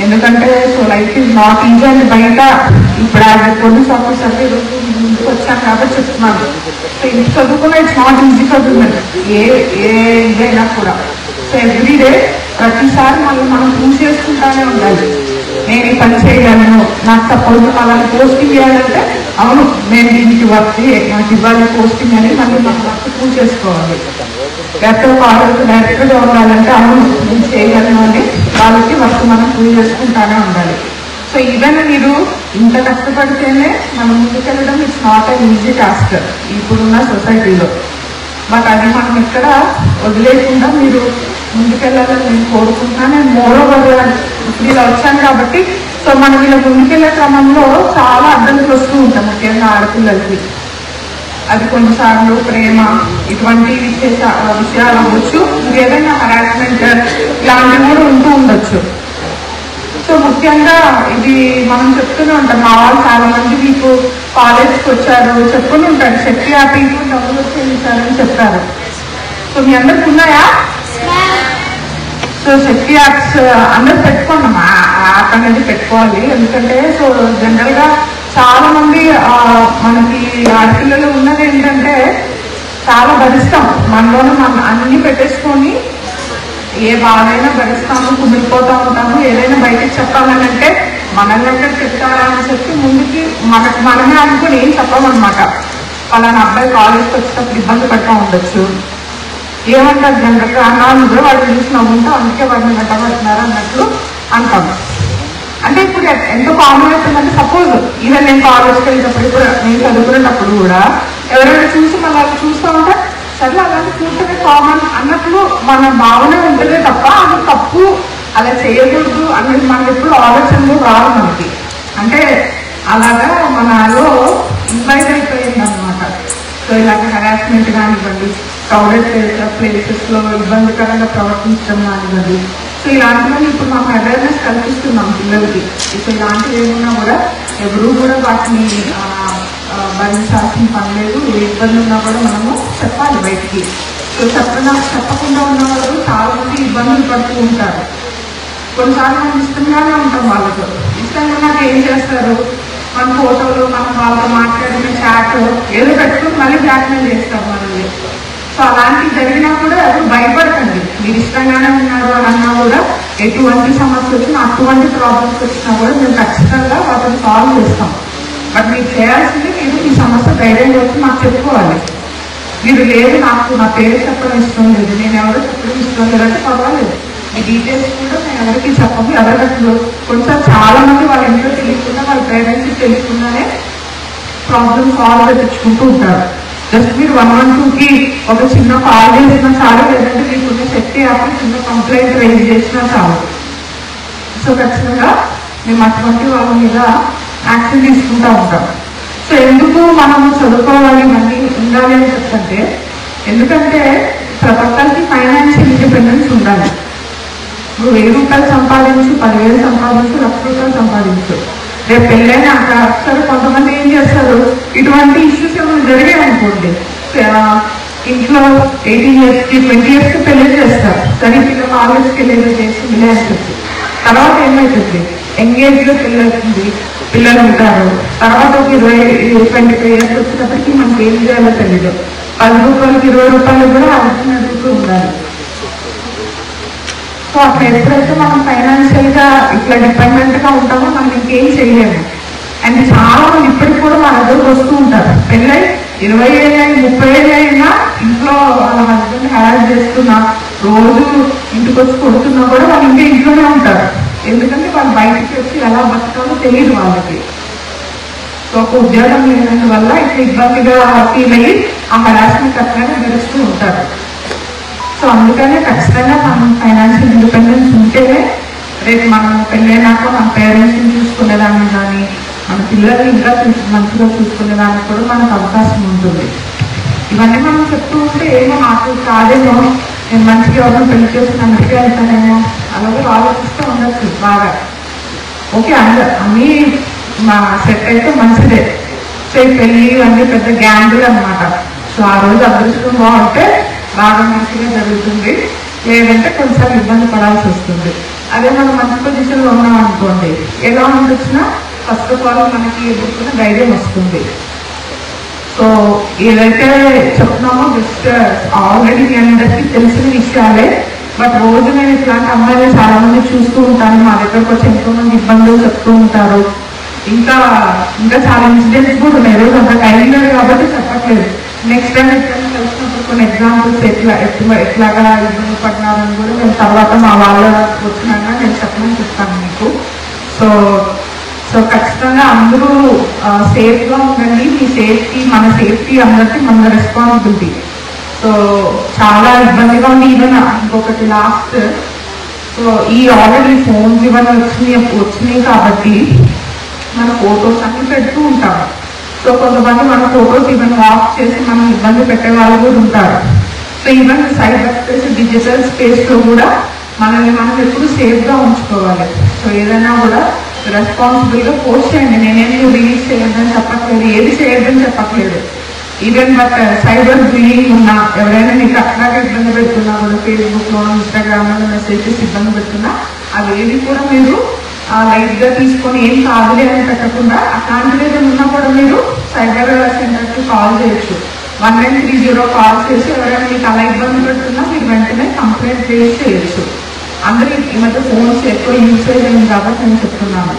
ఎందుకంటే so life is not easy అని బయట ఇప్పుడు పోలీస్ ఆఫీసర్ ముందుకు వచ్చాను కాబట్టి చెప్తున్నాను. సో ఇంటి చదువుకున్న ఇట్స్ నాట్ ఈజీ చదువుతుంది ఏ ఇదైనా కూడా. సో ఎవ్రీడే ప్రతిసారి మనం ప్రూవ్ చేసుకుంటానే ఉండాలి. నేను ఈ పని చేయగలను, నాకు సపోజ్ అలాంటి పోస్టింగ్ చేయాలంటే అవును నేను దీనికి వర్క్ నాకు ఇవ్వాలి పోస్టింగ్ అని మళ్ళీ మనం వర్క్ ప్రూవ్ చేసుకోవాలి. లేకపోతే వాళ్ళకి డైరెక్ట్గా ఉండాలంటే అవును నేను చేయగలను అని వాళ్ళకి వర్క్ మనం ప్రూవ్ చేసుకుంటానే ఉండాలి. సో ఈవెన్ మీరు ఇంత కష్టపడితేనే మనం ముందుకెళ్ళడం it's not an easy task ఇప్పుడున్న సొసైటీలో. బట్ అది మనం ఎక్కడ వదిలేకుండా మీరు ముందుకెళ్ళాలని నేను కోరుకుంటున్నాను. నేను మోరోవర్ ఇప్పుడు ఇలా వచ్చాను కాబట్టి సో మనం ఇలా ముందుకెళ్ళే క్రమంలో చాలా అడ్డంకులు వస్తూ ఉంటాం ముఖ్యంగా ఆడపిల్లలకి. అది కొన్నిసార్లు ప్రేమ ఇటువంటి విషయాలు అవ్వచ్చు, ఇంకేదైనా హరాస్మెంట్ ఇలాంటివి కూడా ఉంటూ ఉండొచ్చు. సో ముఖ్యంగా ఇది మనం చెప్తూనే ఉంటాం. మా వాళ్ళు చాలా మంది మీకు కాలేజ్కి వచ్చారు చెప్పుకుని ఉంటారు శక్తి యాప్కి డబ్బులు వచ్చేసారని చెప్పారు. సో మీ అందరికి ఉన్నాయా? సో శక్తి యాప్స్ అందరు పెట్టుకున్నాం. యాప్ అనేది పెట్టుకోవాలి. ఎందుకంటే సో జనరల్గా చాలా మంది మనకి ఆడపిల్లలు ఉన్నది ఏంటంటే చాలా భరిస్తాం, మనలోనే మనం అన్ని పెట్టేసుకొని ఏ బాధైనా భరిస్తాము, కుమిలిపోతూ ఉంటాము. ఏదైనా బయటకు చెప్పాలని అంటే మనల్ని ఎక్కడ చెప్తారా అని చెప్పి ముందుకి మనమే అనుకుని ఏం చెప్పామన్నమాట. అలాంటి అబ్బాయి కాలేజ్కి వచ్చేటప్పుడు ఇబ్బంది పడుతూ ఉండొచ్చు. ఏమంటారు జనరల్గా అన్నాళ్ళు కూడా వాడిని చూసి నవ్వుంటూ అందుకే వాడిని వెంటబడుతున్నారు అన్నట్లు అంటాము. అంటే ఇప్పుడు ఎంతో కామన్ అవుతుందంటే సపోజ్ ఈవెన్ నేను కాలేజ్కి వెళ్ళేటప్పుడు కూడా నేను చదువుకునేటప్పుడు కూడా ఎవరైనా చూసి మన వాళ్ళు చూస్తూ ఉంటే సరే అలాంటి చూస్తేనే కామన్ అన్నట్లు మన భావన ఉంటుందే తప్ప అది తప్పు అలా చేయకూడదు అన్నది మనకి ఎప్పుడు ఆలోచనలు రావు మనకి. అంటే అలాగా మనలో ఇన్వైట్ అయిపోయింది అనమాట. సో ఇలాగ హరాస్మెంట్ కానివ్వండి, క్రౌడెడ్ ప్లేసెస్లో ఇబ్బందికరంగా ప్రవర్తించడం కానివ్వండి. సో ఇలాంటివన్నీ ఇప్పుడు మనం అవేర్నెస్ కల్పిస్తున్నాం పిల్లలకి. సో ఇలాంటివి ఏమైనా కూడా ఎవరు కూడా వాటిని భరించాల్సిన పని లేదు. ఏ ఇబ్బంది ఉన్నా కూడా మనము చెప్పాలి బయటికి. సో చెప్పకుండా ఉన్నవాళ్ళు చాలా మంది ఇబ్బందులు పడుతూ ఉంటారు. కొన్నిసార్లు మనం ఇష్టంగానే ఉంటాం వాళ్ళతో. ఇష్టంగా నాకు ఏం చేస్తారు, మన ఫోటోలు మనం వాళ్ళతో మాట్లాడిన చాట్ ఏదో పెట్టుకుని మళ్ళీ బ్లాక్మెయిల్ చేస్తారు మనల్ని. సో అలాంటివి జరిగినా కూడా ఎవరు భయపడకండి. మీరు ఇష్టంగానే ఉన్నారు అని అన్నా కూడా ఎటువంటి సమస్య వచ్చినా, అటువంటి ప్రాబ్లమ్స్ వచ్చినా కూడా మేము ఖచ్చితంగా వాటిని సాల్వ్ చేస్తాం. బట్ మీరు చేయాల్సింది మీరు ఈ సమస్య ధైర్యంగా వచ్చి మాకు చెప్పుకోవాలి. మీరు లేదు నాకు నా పేరు చెప్పడం ఇష్టం లేదు, నేను ఎవరు చెప్పడం ఇష్టం లేదంటే పర్వాలేదు, ఈ డీటెయిల్స్ కూడా నేను ఎవరికి చెప్పము. ఎవరికి కొంచెం చాలా మంది వాళ్ళ ఇంట్లో తెలియకుండా వాళ్ళ పేరెంట్స్కి తెలియకుండానే ప్రాబ్లమ్ సాల్వ్ తెచ్చుకుంటూ ఉంటారు. జస్ట్ మీరు 112కి ఒక చిన్న కాల్ చేసినా చాలు, లేదంటే మీకున్న శక్తి యాప్ చిన్న కంప్లైంట్ రైజ్ చేసినా చాలు. సో ఖచ్చితంగా మేము అటువంటి వాళ్ళ మీద యాక్షన్ తీసుకుంటూ ఉంటాం. సో ఎందుకు మనము చదువుకోవాలి మళ్ళీ ఉండాలి అని చెప్తుంటే, ఎందుకంటే ప్రతి ఒక్కరికి ఫైనాన్షియల్ ఇండిపెండెన్స్ ఉండాలి. నువ్వు 1000 రూపాయలు సంపాదించు, 10,000 సంపాదించు, 1,00,000 రూపాయలు సంపాదించు, రేపు పెళ్ళైనా సరే కొంతమంది ఏం చేస్తారు, ఇటువంటి ఇష్యూస్ ఏమైనా జరిగాయి అనుకోండి, ఇంట్లో 18 yearsకి 20 yearsకి పెళ్లి చేస్తారు. సరే పిల్లలు కాలేజ్కి వెళ్ళేది చేసి చెప్పి తర్వాత ఏమవుతుంది, ఎంగేజ్లో పెళ్ళి అవుతుంది, పిల్లలు ఉంటారు. తర్వాత ఒక 25 years వచ్చేటప్పటికి మనకి ఏం చేయాలో తెలియదు. 10 రూపాయలకి 20 రూపాయలు కూడా హస్బెండ్ అడుగుతూ ఉండాలి. సో అట్లా ఎప్పుడైతే మనం ఫైనాన్షియల్ గా ఇట్లా డిపెండెంట్ గా ఉంటామో మనం ఇంకేం చేయలేము. అండ్ చాలా మంది ఇప్పటికి కూడా మన దగ్గరకు వస్తూ ఉంటారు, పెళ్ళై 20 ఏళ్ళు 30 ఏళ్ళు అయినా ఇంట్లో వాళ్ళ హస్బెండ్ హ్యారాస్ చేస్తున్నా, రోజు ఇంటికి వచ్చి కొడుతున్నా కూడా వాళ్ళు ఇంకా ఇంట్లోనే ఉంటారు. ఎందుకంటే వాళ్ళు బయటకు వచ్చి ఎలా బతకాలో తెలియదు వాళ్ళకి. సో ఒక ఉద్యోగం లేనందు వల్ల ఇట్లా ఇబ్బందిగా ఫీల్ అయ్యి ఆ హెరాస్మెంట్ అట్లనే గడుస్తూ ఉంటారు. సో అందుకనే ఖచ్చితంగా మనం ఫైనాన్షియల్ ఇండిపెండెన్స్ ఉంటేనే రేపు మనం పెళ్ళైనాక మన పేరెంట్స్ని చూసుకునేదాన్ని కానీ మన పిల్లల్ని ఇంకా మంచిగా చూసుకునేదానికి కూడా మనకు అవకాశం ఉంటుంది. ఇవన్నీ మనం చెప్తూ ఉంటే ఏమో నాకు కాదేమో, నేను మంచిగా ఎవరిని పెళ్లి చేసి మంచిగా వెళ్తానేమో అలాగే ఆలోచిస్తూ ఉండొచ్చు బాగా. ఓకే అన్నీ మా సెట్ అయితే మంచిదే. సో ఈ పెళ్ళి అన్నీ పెద్ద గ్యాంగులు అనమాట. సో ఆ రోజు అదృష్టం బాగుంటే బాగా మంచిగా జరుగుతుంది, లేదంటే కొంచెం ఇబ్బంది పడాల్సి వస్తుంది. అదే మనం మంచి పొజిషన్లో ఉన్నాం అనుకోండి, ఎలా ఉండొచ్చినా ఫస్ట్ ఆఫ్ ఆల్ మనకి ఎదుర్కొన్న ధైర్యం వస్తుంది. సో ఏదైతే చెప్తున్నామో జస్ట్ ఆల్రెడీ మీ అందరికీ తెలిసిన విషయాలే. బట్ రోజు నేను ఇట్లాంటి అమ్మాయిలు చాలా మంది చూస్తూ ఉంటాను, మా దగ్గరకు వచ్చి ఎంతో మంది ఇబ్బందులు చెప్తూ ఉంటారు. ఇంకా ఇంకా చాలా ఇన్సిడెంట్స్ కూడా ఉన్నాయి. రోజు అంత టైం లేదు కాబట్టి చెప్పట్లేదు. నెక్స్ట్ టైం ఎట్లా కలిసినప్పుడు కొన్ని ఎగ్జాంపుల్స్ ఎట్లాగా ఇబ్బంది పడినారని కూడా నేను తర్వాత మా వాళ్ళ వచ్చినాక నేను చెప్పమని చెప్తాను మీకు. సో ఖచ్చితంగా అందరూ సేఫ్గా ఉండండి. మీ సేఫ్టీ మన సేఫ్టీ అందరికీ మన రెస్పాన్సిబిలిటీ. సో చాలా ఇబ్బందిగా ఉంది. ఈవెన్ ఇంకొకటి లాస్ట్, సో ఈ ఆల్రెడీ ఫోన్స్ ఇవన్నీ వచ్చినాయి కాబట్టి మన ఫొటోస్ అన్ని పెడుతూ ఉంటాము. సో కొంతమంది మన ఫొటోస్ ఈవెన్ ఆఫ్ చేసి మనం ఇబ్బంది పెట్టే వాళ్ళు కూడా ఉంటారు. So even cyber space digital స్పేస్లో కూడా మనల్ని మనం ఎప్పుడు సేఫ్గా ఉంచుకోవాలి. సో ఏదైనా కూడా రెస్పాన్సిబుల్గా పోస్ట్ చేయండి. నేనేమి రిలీజ్ చేయొద్దని చెప్పట్లేదు, ఏది చేయొద్దని చెప్పట్లేదు. ఈవెన్ బట్ సైబర్ బుల్లింగ్ ఉన్నా, ఎవరైనా మీకు అట్లాగే ఇబ్బంది పెడుతున్నా కూడా ఫేస్బుక్లో ఇన్స్టాగ్రామ్లో మెసేజెస్ ఇబ్బంది పెడుతున్నా అవేవి కూడా మీరు లైట్గా తీసుకొని ఏం కాదులే అని పెట్టకుండా అట్లాంటిది ఏదైనా ఉన్నా కూడా మీరు సైబర్ సెంటర్కి కాల్ చేయొచ్చు. 1930 కాల్ చేసి ఎవరైనా మీకు అలా ఇబ్బంది పెడుతున్నా మీరు వెంటనే కంప్లైంట్ రేజ్ చేయొచ్చు. అందరూ ఈ మధ్య ఫోన్స్ ఎక్కువ యూసేజ్ అయింది కాబట్టి నేను చెప్తున్నాను.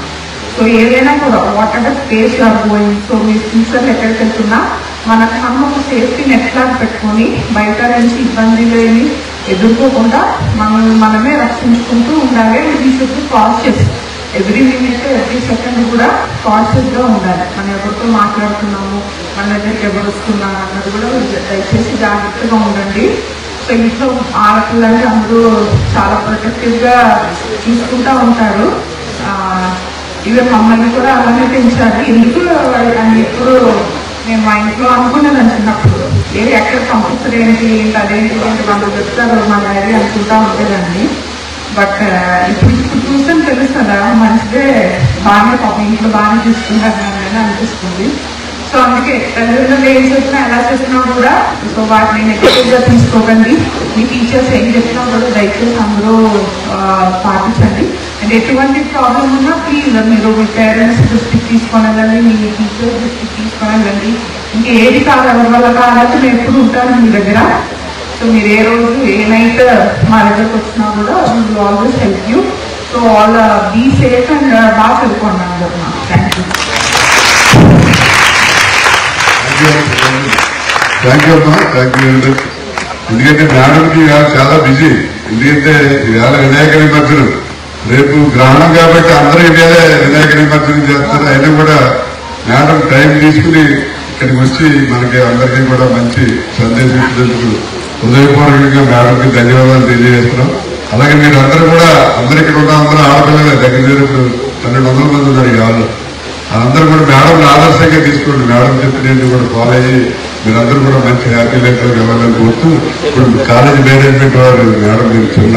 సో ఏదైనా కూడా whatever space you're going, so మీ ఫ్యూచర్లో ఎక్కడికి వెళ్తున్నా మనకు మనం ఒక సేఫ్టీ నెట్ లాగా పెట్టుకొని బయట నుంచి ఇబ్బందిగా ఎదుర్కోకుండా మనమే రక్షించుకుంటూ ఉండాలి. ఈ should conscious every minute every second కూడా కాన్షియస్గా ఉండాలి. మనం ఎవరితో మాట్లాడుతున్నాము, మన దగ్గరికి ఎవరు వస్తున్నారు అన్నది కూడా దయచేసి జాగ్రత్తగా ఉండండి. సో ఇంట్లో ఆడపిల్లలు అందరూ చాలా ప్రొటెక్టివ్గా చూసుకుంటూ ఉంటారు. ఈవెన్ మమ్మల్ని కూడా అలానే పెంచారు. ఎందుకు అని ఎప్పుడు నేను మా ఇంట్లో అనుకునేదాన్ని చిన్నప్పుడు, ఎక్కడ కంపల్సరీ ఏంటి అదేంటి వాళ్ళు చెప్తారు మా డాడీ అనుకుంటా ఉండేదాన్ని. బట్ ఇప్పుడు చూస్తే తెలుస్తుందా మంచిదే, బాగానే పాపం ఇంట్లో బాగానే చూసుకుంటారు అని అనిపిస్తుంది. సో అందుకే తల్లిదండ్రులు ఏం చెప్పినా ఎలా చెప్పినా కూడా సో వాటిని నెగిటివ్గా తీసుకోకండి. మీ టీచర్స్ ఏం చెప్పినా కూడా దయచేసి అందరూ పాటించండి. అండ్ ఎటువంటి ప్రాబ్లం ఉన్నా ప్లీజ్ మీరు మీ పేరెంట్స్ దృష్టికి తీసుకొని వెళ్ళండి, మీ టీచర్స్ దృష్టికి తీసుకొని వెళ్ళండి. ఇంకా ఏది కాదు ఎవరి వల్ల కాదంటే నేను ఎప్పుడు ఉంటాను మీ దగ్గర. సో మీరు ఏ రోజు ఏ నైట్ మా దగ్గరకు వచ్చినా కూడా will always help you. So all be safe and బాగా చదువుకోండి అందరూ. Thank you. థ్యాంక్ యూ అమ్మా, థ్యాంక్ యూ. ఎందుకంటే మేడంకి చాలా బిజీ. ఎందుకంటే ఇవాళ వినాయక నిమజ్జనం, రేపు గ్రహణం కాబట్టి అందరూ ఇవాళ వినాయక నిమజ్జనం చేస్తారు. అయినా కూడా మేడం టైం తీసుకుని ఇక్కడికి వచ్చి మనకి అందరికీ కూడా మంచి సందేశం ఇచ్చినందుకు హృదయపూర్వకంగా మేడంకి ధన్యవాదాలు తెలియజేస్తున్నాం. అలాగే మీరు అందరూ కూడా అందరు ఇక్కడ ఉన్న అందరూ ఆడపిల్లలే, దగ్గర దగ్గర 1200 మంది ఉన్నారు ఈ హాల్లో. అందరూ కూడా మేడం ఆదర్శంగా తీసుకోండి. మేడం చెప్పినట్టు కూడా ఫాలో అయ్యి మీరందరూ కూడా మంచి హ్యాపీ లైఫ్ లో వెళ్ళాలని కోరుతూ, ఇప్పుడు కాలేజీ మేనేజ్మెంట్ వారు మేడం మీరు చిన్న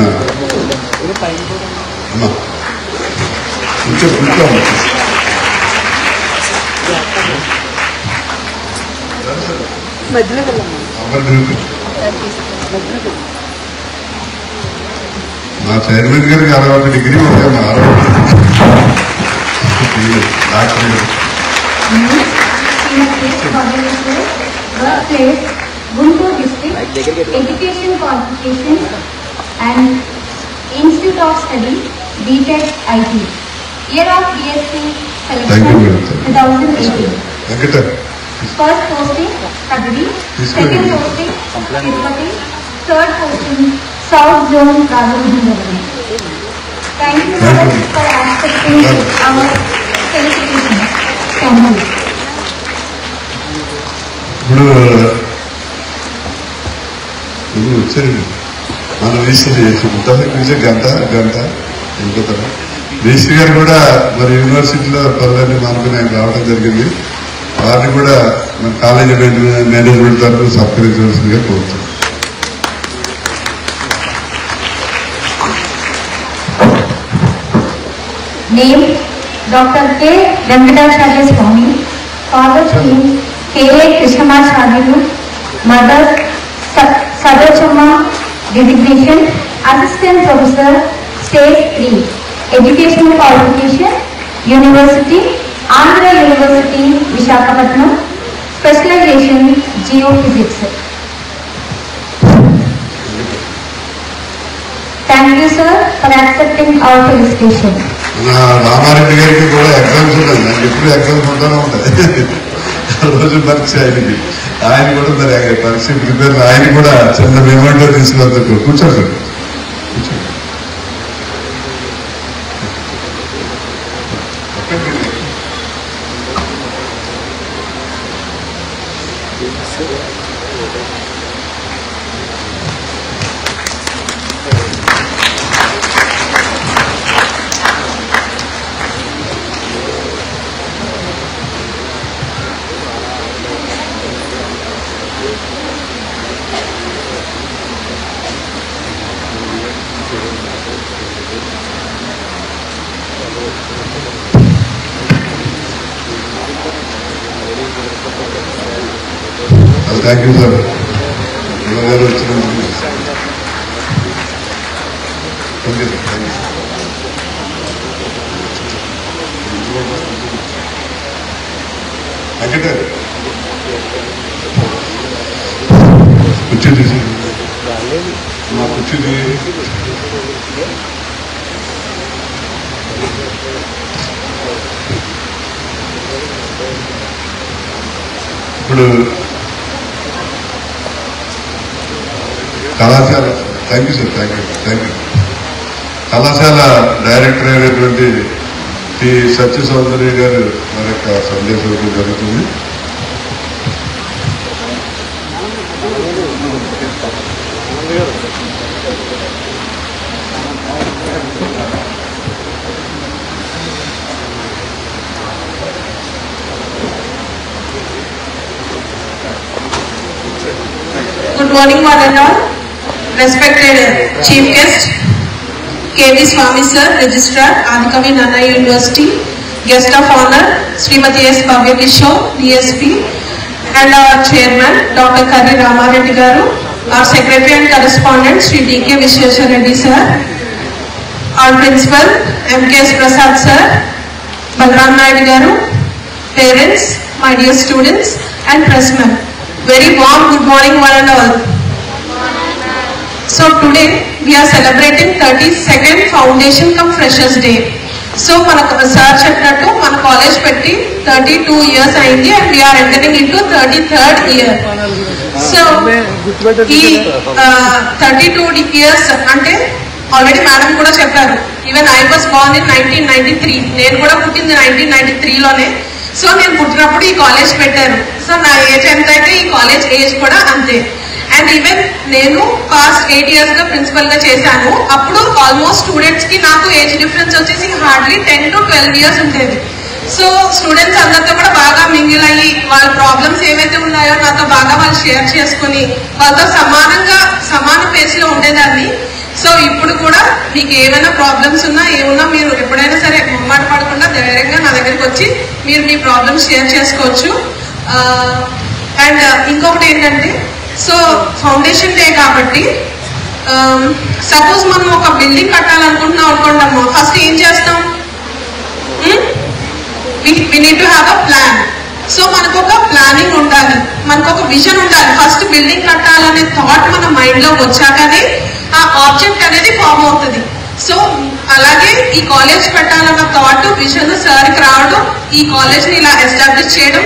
మా చైర్మన్ గారికి 61 డిగ్రీ ఉంటాయి. మా 60 doctor workplace, Guntur district, education qualifications and Institute of Study, BTech IT. Year of BSc selection 2018. First posting, Kadri. Second posting, Tirupati. Third posting, South Zone, Rajahmundry. Thank you so much for accepting our felicitation. Thank you. ఇప్పుడు వచ్చారండి మన వీసీ చేసి గంట వెళ్ళిపోతారు. వీసీ గారు కూడా మరి యూనివర్సిటీలో పనులన్నీ మానుకుని ఆయన రావడం జరిగింది. వారిని కూడా మన కాలేజీ మేనేజ్మెంట్ తరఫున సత్కరించవలసిందిగా కోరుతున్నాం. Name Dr. K. Venkatacharya Swami. Father's name K.A. Krishnamacharya. Mother Sarojamma. Designation Assistant Professor, Stage 3. Educational qualification, University, Andhra University, Visakhapatnam. Specialization, Geophysics. Thank you, sir, for accepting our felicitation. Ramareddy గారికి కూడా ఎగ్జామ్స్ ఉన్నాయి. నాకు ఎప్పుడు ఎగ్జామ్స్ ఉంటానే ఉంటాయి. రోజు పరీక్ష ఆయనకి. ఆయన కూడా మరి పరీక్ష ప్రిపేర్, ఆయన కూడా చిన్న మెమోంటో తీసుకున్నందుకు. కూర్చోండి సార్, కూర్చోండి. Thank you sir. గారు వచ్చినందుకు కుర్చీ తీసి మా కుర్చీది ఇప్పుడు కళాశాల, thank you sir, thank you. కళాశాల డైరెక్టర్ అయినటువంటి టి సత్య సౌందర్య గారు మన యొక్క సందేశం జరుగుతుంది. Good morning, one and all. Respected Chief Guest, K.V. Swami Sir, Registrar, Adikavi Nana University, Guest of Honor, Srimati S. Bhavya Kishore, DSP, and our Chairman, Dr. Karri Ramareddy Garu, our Secretary and Correspondent, Sri D.K. Vishweshwar Reddy Sir, our Principal, M.K.S. Prasad Sir, Balram Naidu Garu, parents, my dear students, and pressmen. Very warm good morning, one and all. So today we are celebrating 32nd Foundation cum Freshers Day. So మనకు సార్ చెప్పినట్టు మన కాలేజ్ పెట్టి 32 years అయింది and we are entering into 33rd year. So ఈ 32 years అంటే ఆల్రెడీ మేడం కూడా చెప్పారు. Even I was Born in 1993. నేను కూడా పుట్టింది 1993లోనే. సో నేను పుట్టినప్పుడు ఈ కాలేజ్ పెట్టారు. సో నా ఏజ్ ఎంత అయితే ఈ కాలేజ్ ఏజ్ కూడా అంతే. అండ్ ఈవెన్ నేను పాస్ట్ 8 years గా ప్రిన్సిపల్ గా చేశాను. అప్పుడు ఆల్మోస్ట్ స్టూడెంట్స్ కి నాకు ఏజ్ డిఫరెన్స్ వచ్చేసి హార్డ్లీ 10 to 12 years ఉండేది. సో స్టూడెంట్స్ అందరితో కూడా బాగా మింగిల్ అయ్యి వాళ్ళ ప్రాబ్లమ్స్ ఏవైతే ఉన్నాయో నాతో బాగా వాళ్ళు షేర్ చేసుకుని వాళ్ళతో సమాన పేస్ లో ఉండేదాన్ని. సో ఇప్పుడు కూడా మీకు ఏమైనా ప్రాబ్లమ్స్ ఉన్నా ఏమున్నా మీరు ఎప్పుడైనా సరే మొహమాట పడకుండా ధైర్యంగా నా దగ్గరికి వచ్చి మీరు మీ ప్రాబ్లమ్స్ షేర్ చేసుకోవచ్చు. అండ్ ఇంకొకటి ఏంటంటే సో ఫౌండేషన్ డే కాబట్టి సపోజ్ మనం ఒక బిల్డింగ్ కట్టాలనుకుంటున్నాం అనుకుంటాము. ఫస్ట్ ఏం చేస్తాం? we need to have a plan. So మనకు ఒక ప్లానింగ్ ఉండాలి, మనకు ఒక విజన్ ఉండాలి. ఫస్ట్ బిల్డింగ్ కట్టాలనే థాట్ మన మైండ్ లో వచ్చాకనే ఆ ఆబ్జెక్ట్ అనేది ఫామ్ అవుతుంది. సో అలాగే ఈ కాలేజ్ పెట్టాలన్న థాట్ విజన్ సార్కి రావడం, ఈ కాలేజ్ ని ఇలా ఎస్టాబ్లిష్ చేయడం,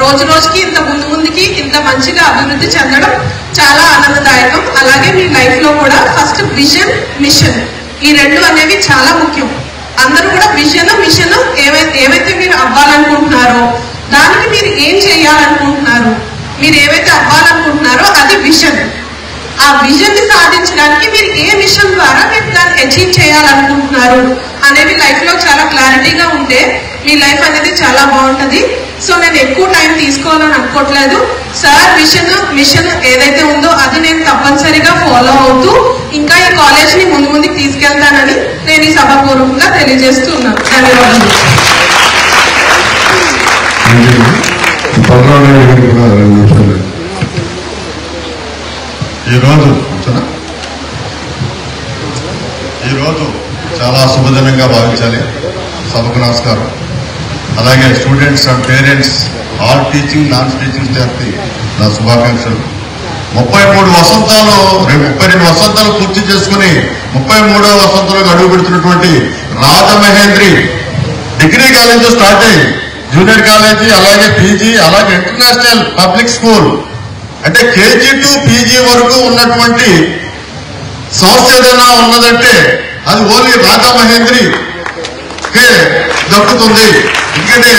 రోజు రోజుకి ఇంత ముందుకి ఇంత మంచిగా అభివృద్ధి చెందడం చాలా ఆనందదాయకం. అలాగే మీ లైఫ్ లో కూడా ఫస్ట్ విజన్, మిషన్ ఈ రెండు అనేవి చాలా ముఖ్యం. అందరూ కూడా విజన్, మిషన్ ఏవైతే మీరు అవ్వాలనుకుంటున్నారో దానికి మీరు ఏం చేయాలనుకుంటున్నారు, మీరు ఏవైతే అవ్వాలనుకుంటున్నారో అది విజన్. ఆ విజన్ ని సాధించడానికి మీరు ఏ మిషన్ ద్వారా మీరు దాన్ని అచీవ్ చేయాలనుకుంటున్నారు అనేవి లైఫ్ లో చాలా క్లారిటీగా ఉంటే మీ లైఫ్ అనేది చాలా బాగుంటది. సో నేను ఎక్కువ టైం తీసుకోవాలని అనుకోవట్లేదు. సార్ విజన్, మిషన్ ఏదైతే ఉందో అది నేను తప్పనిసరిగా ఫాలో అవుతూ ఇంకా ఈ కాలేజ్ ని ముందుకు తీసుకెళ్తానని నేను ఈ సభాపూర్వకంగా తెలియజేస్తున్నాను. ధన్యవాదాలు. ఈరోజు చాలా శుభదినంగా భావించాలి. సభకు నమస్కారం. అలాగే students and parents, all teaching, non teaching స్టాఫ్కి నా శుభాకాంక్షలు. 32 వసంతాలు పూర్తి చేసుకుని 33వ వసంతంలో అడుగు పెడుతున్నటువంటి రాజమహేంద్రి డిగ్రీ కాలేజ్ స్టార్ట్ అయ్యి జూనియర్ కాలేజీ, అలాగే పీజీ, అలాగే ఇంటర్నేషనల్ పబ్లిక్ స్కూల్ అంటే కేజీ టు పీజీ వరకు ఉన్నటువంటి సంస్థ ఏదైనా ఉన్నదంటే అది ఓన్లీ రాజమహేంద్రికి దక్కుతుంది. ఎందుకంటే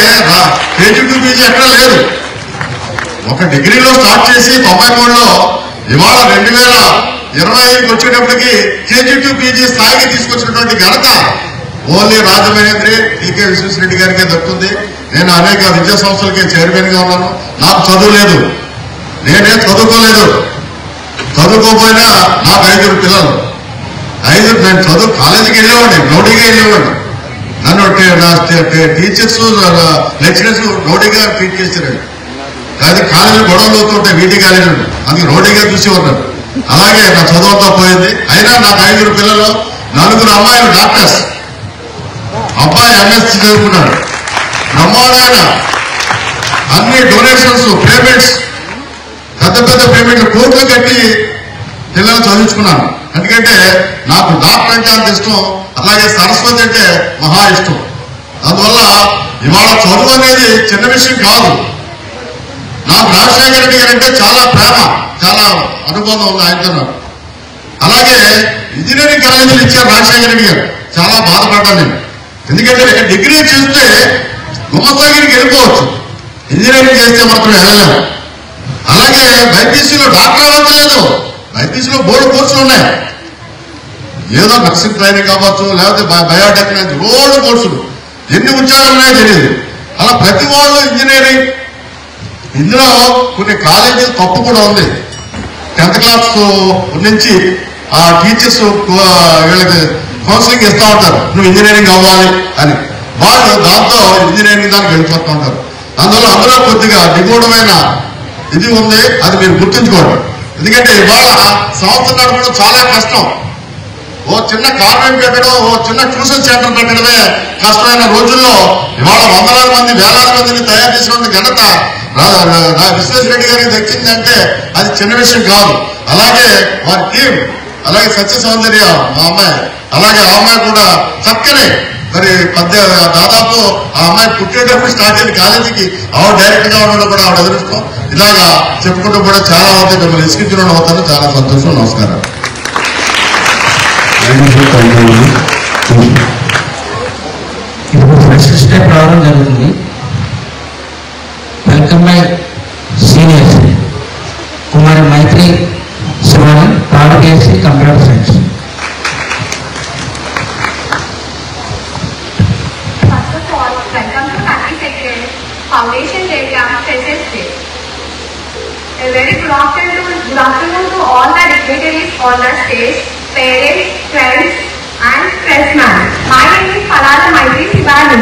కేజీ టు పీజీ ఎక్కడ లేదు. ఒక డిగ్రీలో స్టార్ట్ చేసి 93లో ఇవాళ 2025కి వచ్చేటప్పటికి కేజీ టు పీజీ స్థాయికి తీసుకొచ్చినటువంటి ఘనత ఓన్లీ రాజమహేంద్రి టీకే విశ్వేశ్వరరెడ్డి గారికే దక్కుతుంది. నేను అనేక విద్యా సంస్థలకి చైర్మన్ గా ఉన్నాను. నాకు చదువు లేదు, నేనేం చదువుకోలేదు. చదువుకోపోయినా నాకు 5 పిల్లలు. నేను చదువు కాలేజీకి వెళ్ళేవాడిని, రౌడీగా వెళ్ళేవాడిని. నన్ను టీచర్స్, లెక్చరర్స్ రౌడీగా ట్రీట్ చేశారు. కానీ కాలేజీలు గొడవలు అవుతుంటాయి, వీటి కాలేజీలు, అందుకే రౌడీగా చూసి ఉన్నారు. అలాగే నా చదువుతో పోయింది. అయినా నాకు 5 పిల్లలు, 4 అమ్మాయిలు డాక్టర్స్, అబ్బాయి ఎంఎస్సీ చదువుకున్నాడు. బ్రహ్మాండమైన అన్ని డొనేషన్స్, పేమెంట్స్, పెద్ద పేమెంట్లు కోట్లు కట్టి పిల్లలు చదివించుకున్నాను. ఎందుకంటే నాకు డాక్టర్ అంటే అంత ఇష్టం, అలాగే సరస్వతి అంటే మహా ఇష్టం. అందువల్ల ఇవాళ చదువు అనేది చిన్న విషయం కాదు. నాకు రాజశేఖర రెడ్డి గారు అంటే చాలా ప్రేమ, చాలా అనుబంధం ఉంది ఆయనతో. అలాగే ఇంజనీరింగ్ కాలేజీలు ఇచ్చారు రాజశేఖర రెడ్డి గారు. చాలా బాధపడ్డాను నేను. ఎందుకంటే డిగ్రీ చేస్తే గుమ్మస్తాగిరికి వెళ్ళిపోవచ్చు, ఇంజనీరింగ్ చేస్తే మాత్రం వెళ్ళలేము. అలాగే బైపీసీలో డాక్టర్ అవ్వలేదు, బైపీసీలో బోర్డు కోర్సులు ఉన్నాయి. ఏదో నర్సింగ్ ట్రైనింగ్ కావచ్చు, లేకపోతే బయోటెక్నాలజీ, రోడ్డు కోర్సులు, ఎన్ని ఉద్యోగాలు ఉన్నాయో తెలియదు. అలా ప్రతి వాళ్ళు ఇంజనీరింగ్. ఇందులో కొన్ని కాలేజీలు తప్పు కూడా ఉంది. 10th క్లాస్ నుంచి ఆ టీచర్స్ వీళ్ళకి కౌన్సిలింగ్ ఇస్తూ ఉంటారు, నువ్వు ఇంజనీరింగ్ అవ్వాలి అని. వాళ్ళు దాంతో ఇంజనీరింగ్ దానికి వెళ్ళిపోతూ ఉంటారు. అందువల్ల అందులో కొద్దిగా నిగూఢమైన ఇది ఉంది, అది మీరు గుర్తుంచుకోండి. ఎందుకంటే ఇవాళ సంస్థ నడపడం చాలా కష్టం. ఓ చిన్న కాన్వెంట్ పెట్టడం, ఓ చిన్న ట్యూషన్ సెంటర్ పెట్టడమే కష్టమైన రోజుల్లో ఇవాళ వందలాది మంది, వేలాది మందిని తయారు చేసిన ఘనత విశ్వేశ్వరరెడ్డి గారికి దక్కిందంటే అది చిన్న విషయం కాదు. అలాగే వారి టీం అలాగే సత్య సౌందర్య మా అమ్మాయి, అలాగే ఆ అమ్మాయి కూడా చక్కని మరి దాదాపు ఆ అమ్మాయి పుట్టేటప్పుడు స్టార్ట్ అయిన కాలేజీకి ఆవిడ డైరెక్ట్ గా ఉండడం కూడా ఆవిడ అదృష్టం. ఇలాగా చెప్పుకుంటూ కూడా చాలా అవుతాయి, మిమ్మల్ని ఇసుకించడం అవుతాను. చాలా సంతోషం. నమస్కారం. ఇప్పుడు ఫ్రెషర్స్ డే రావడం జరుగుతుంది. Welcome my seniors Kumari Maithri Shivani, third BSc computer science. First of all, welcome to 32nd Foundation Day Freshers Day. A very good afternoon to all the dignitaries on the stage, parents, friends, and pressmen. My name is Palala Maitri Shivani.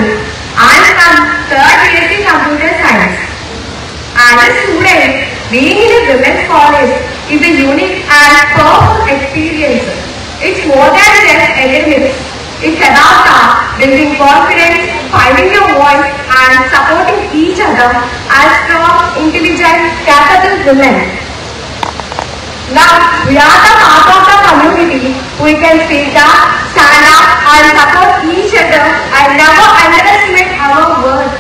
I am from 3rd BSc Computer Science. As a student, being in a women's college is a unique and powerful experience. It's more than just academics. It's about building confidence, finding your voice, and supporting each other as strong, intelligent, capable women. Now, we are the part of the community. We can speak up, stand up, and support each other and never underestimate our worth.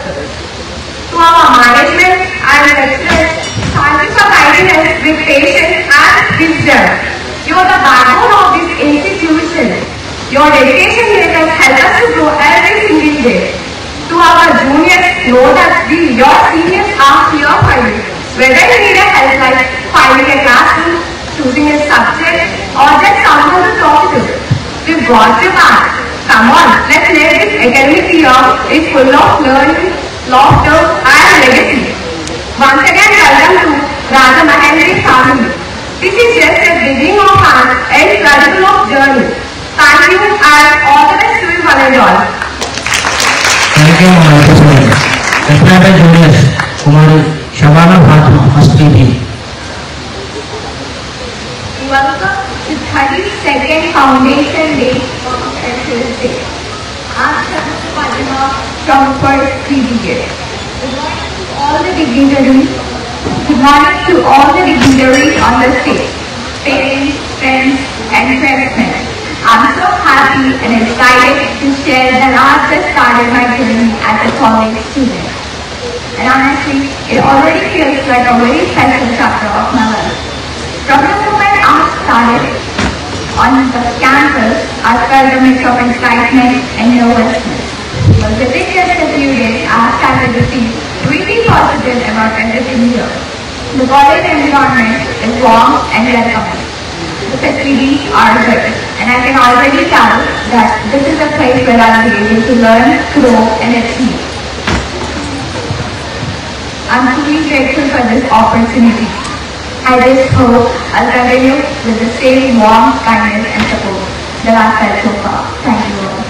To our management and lecturers, thank you for guiding us with patience and wisdom. You are the backbone of this institution. Your dedication makes us help us to grow every single day. To our juniors, know that we, your seniors, are here for you. Whether you need a help like finding a classroom, choosing a subject, or just someone to talk to, we've got your back. Come on, let's make this academic year is full of learning, laughter, and legacy. Once again, welcome to Raja Mahendri family. This is just a beginning of an incredible journey. Thank you and all the best to you one and all. Thank you, Respected juniors, Kumari Shabana Fatima, first BB. Welcome to 32nd Foundation Day of Freshers Day. I'm Shabana Fatima from first BBA. Good morning to all the dignitaries on the stage, parents, friends, and freshmen. I'm so happy and excited to share that I've just started my journey as a college student. And honestly, it already feels like a very special chapter of my life. From the moment I started on the campus, I felt a mix of excitement and nervousness. But within just a few days, I started to feel really positive about everything here. The college environment is warm and welcoming. The facilities are good, and I can already tell that this is a place where I'll be able to learn, grow, and achieve. I'm truly grateful for this opportunity. I just hope I'll continue with the same warm kindness and support that I've felt so far. Thank you all.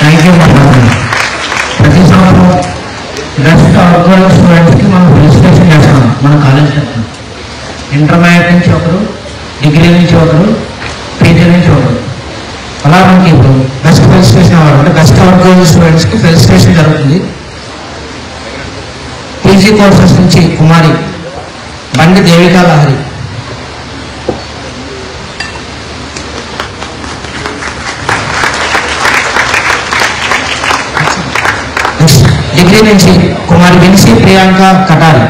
Thank you, Madam. ప్రతి సంవత్సరం బెస్ట్ ఆర్గనైజ్ స్టూడెంట్స్కి మనం రిజిస్ట్రేషన్ చేస్తాం మన కాలేజ్ తరఫున. ఇంటర్మీడియట్ నుంచి ఒకరు, డిగ్రీ నుంచి ఒకరు, పీజీ నుంచి ఒకరు. అలా మనకి ఇప్పుడు బెస్ట్ ఫెలిసిటేషన్ అవ్వాలంటే బెస్ట్ ఆర్గనైజ్ స్టూడెంట్స్కి ఫెలిసిటేషన్ జరుగుతుంది. పీజీ కోర్సెస్ నుంచి కుమారి బండి దేవికా లహరి, డిగ్రీ నుంచి Kumari Vincy Priyanka Katari,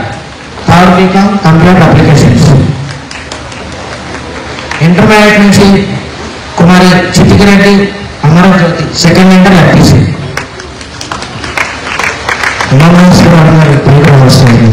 third BCom computer applications. Intermediate నుంచి Kumari Chithikireddy Amarajyothi, second inter MPC. వస్తుంది.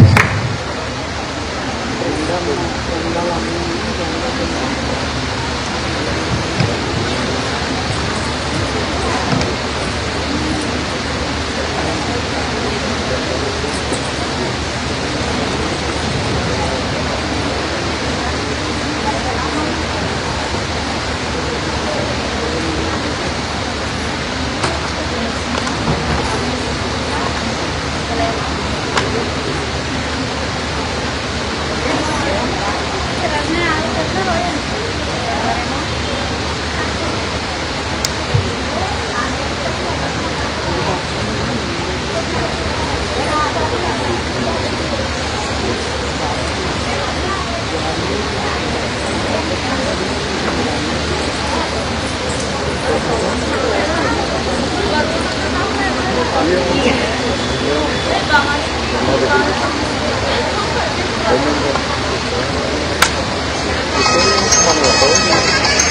Thank you.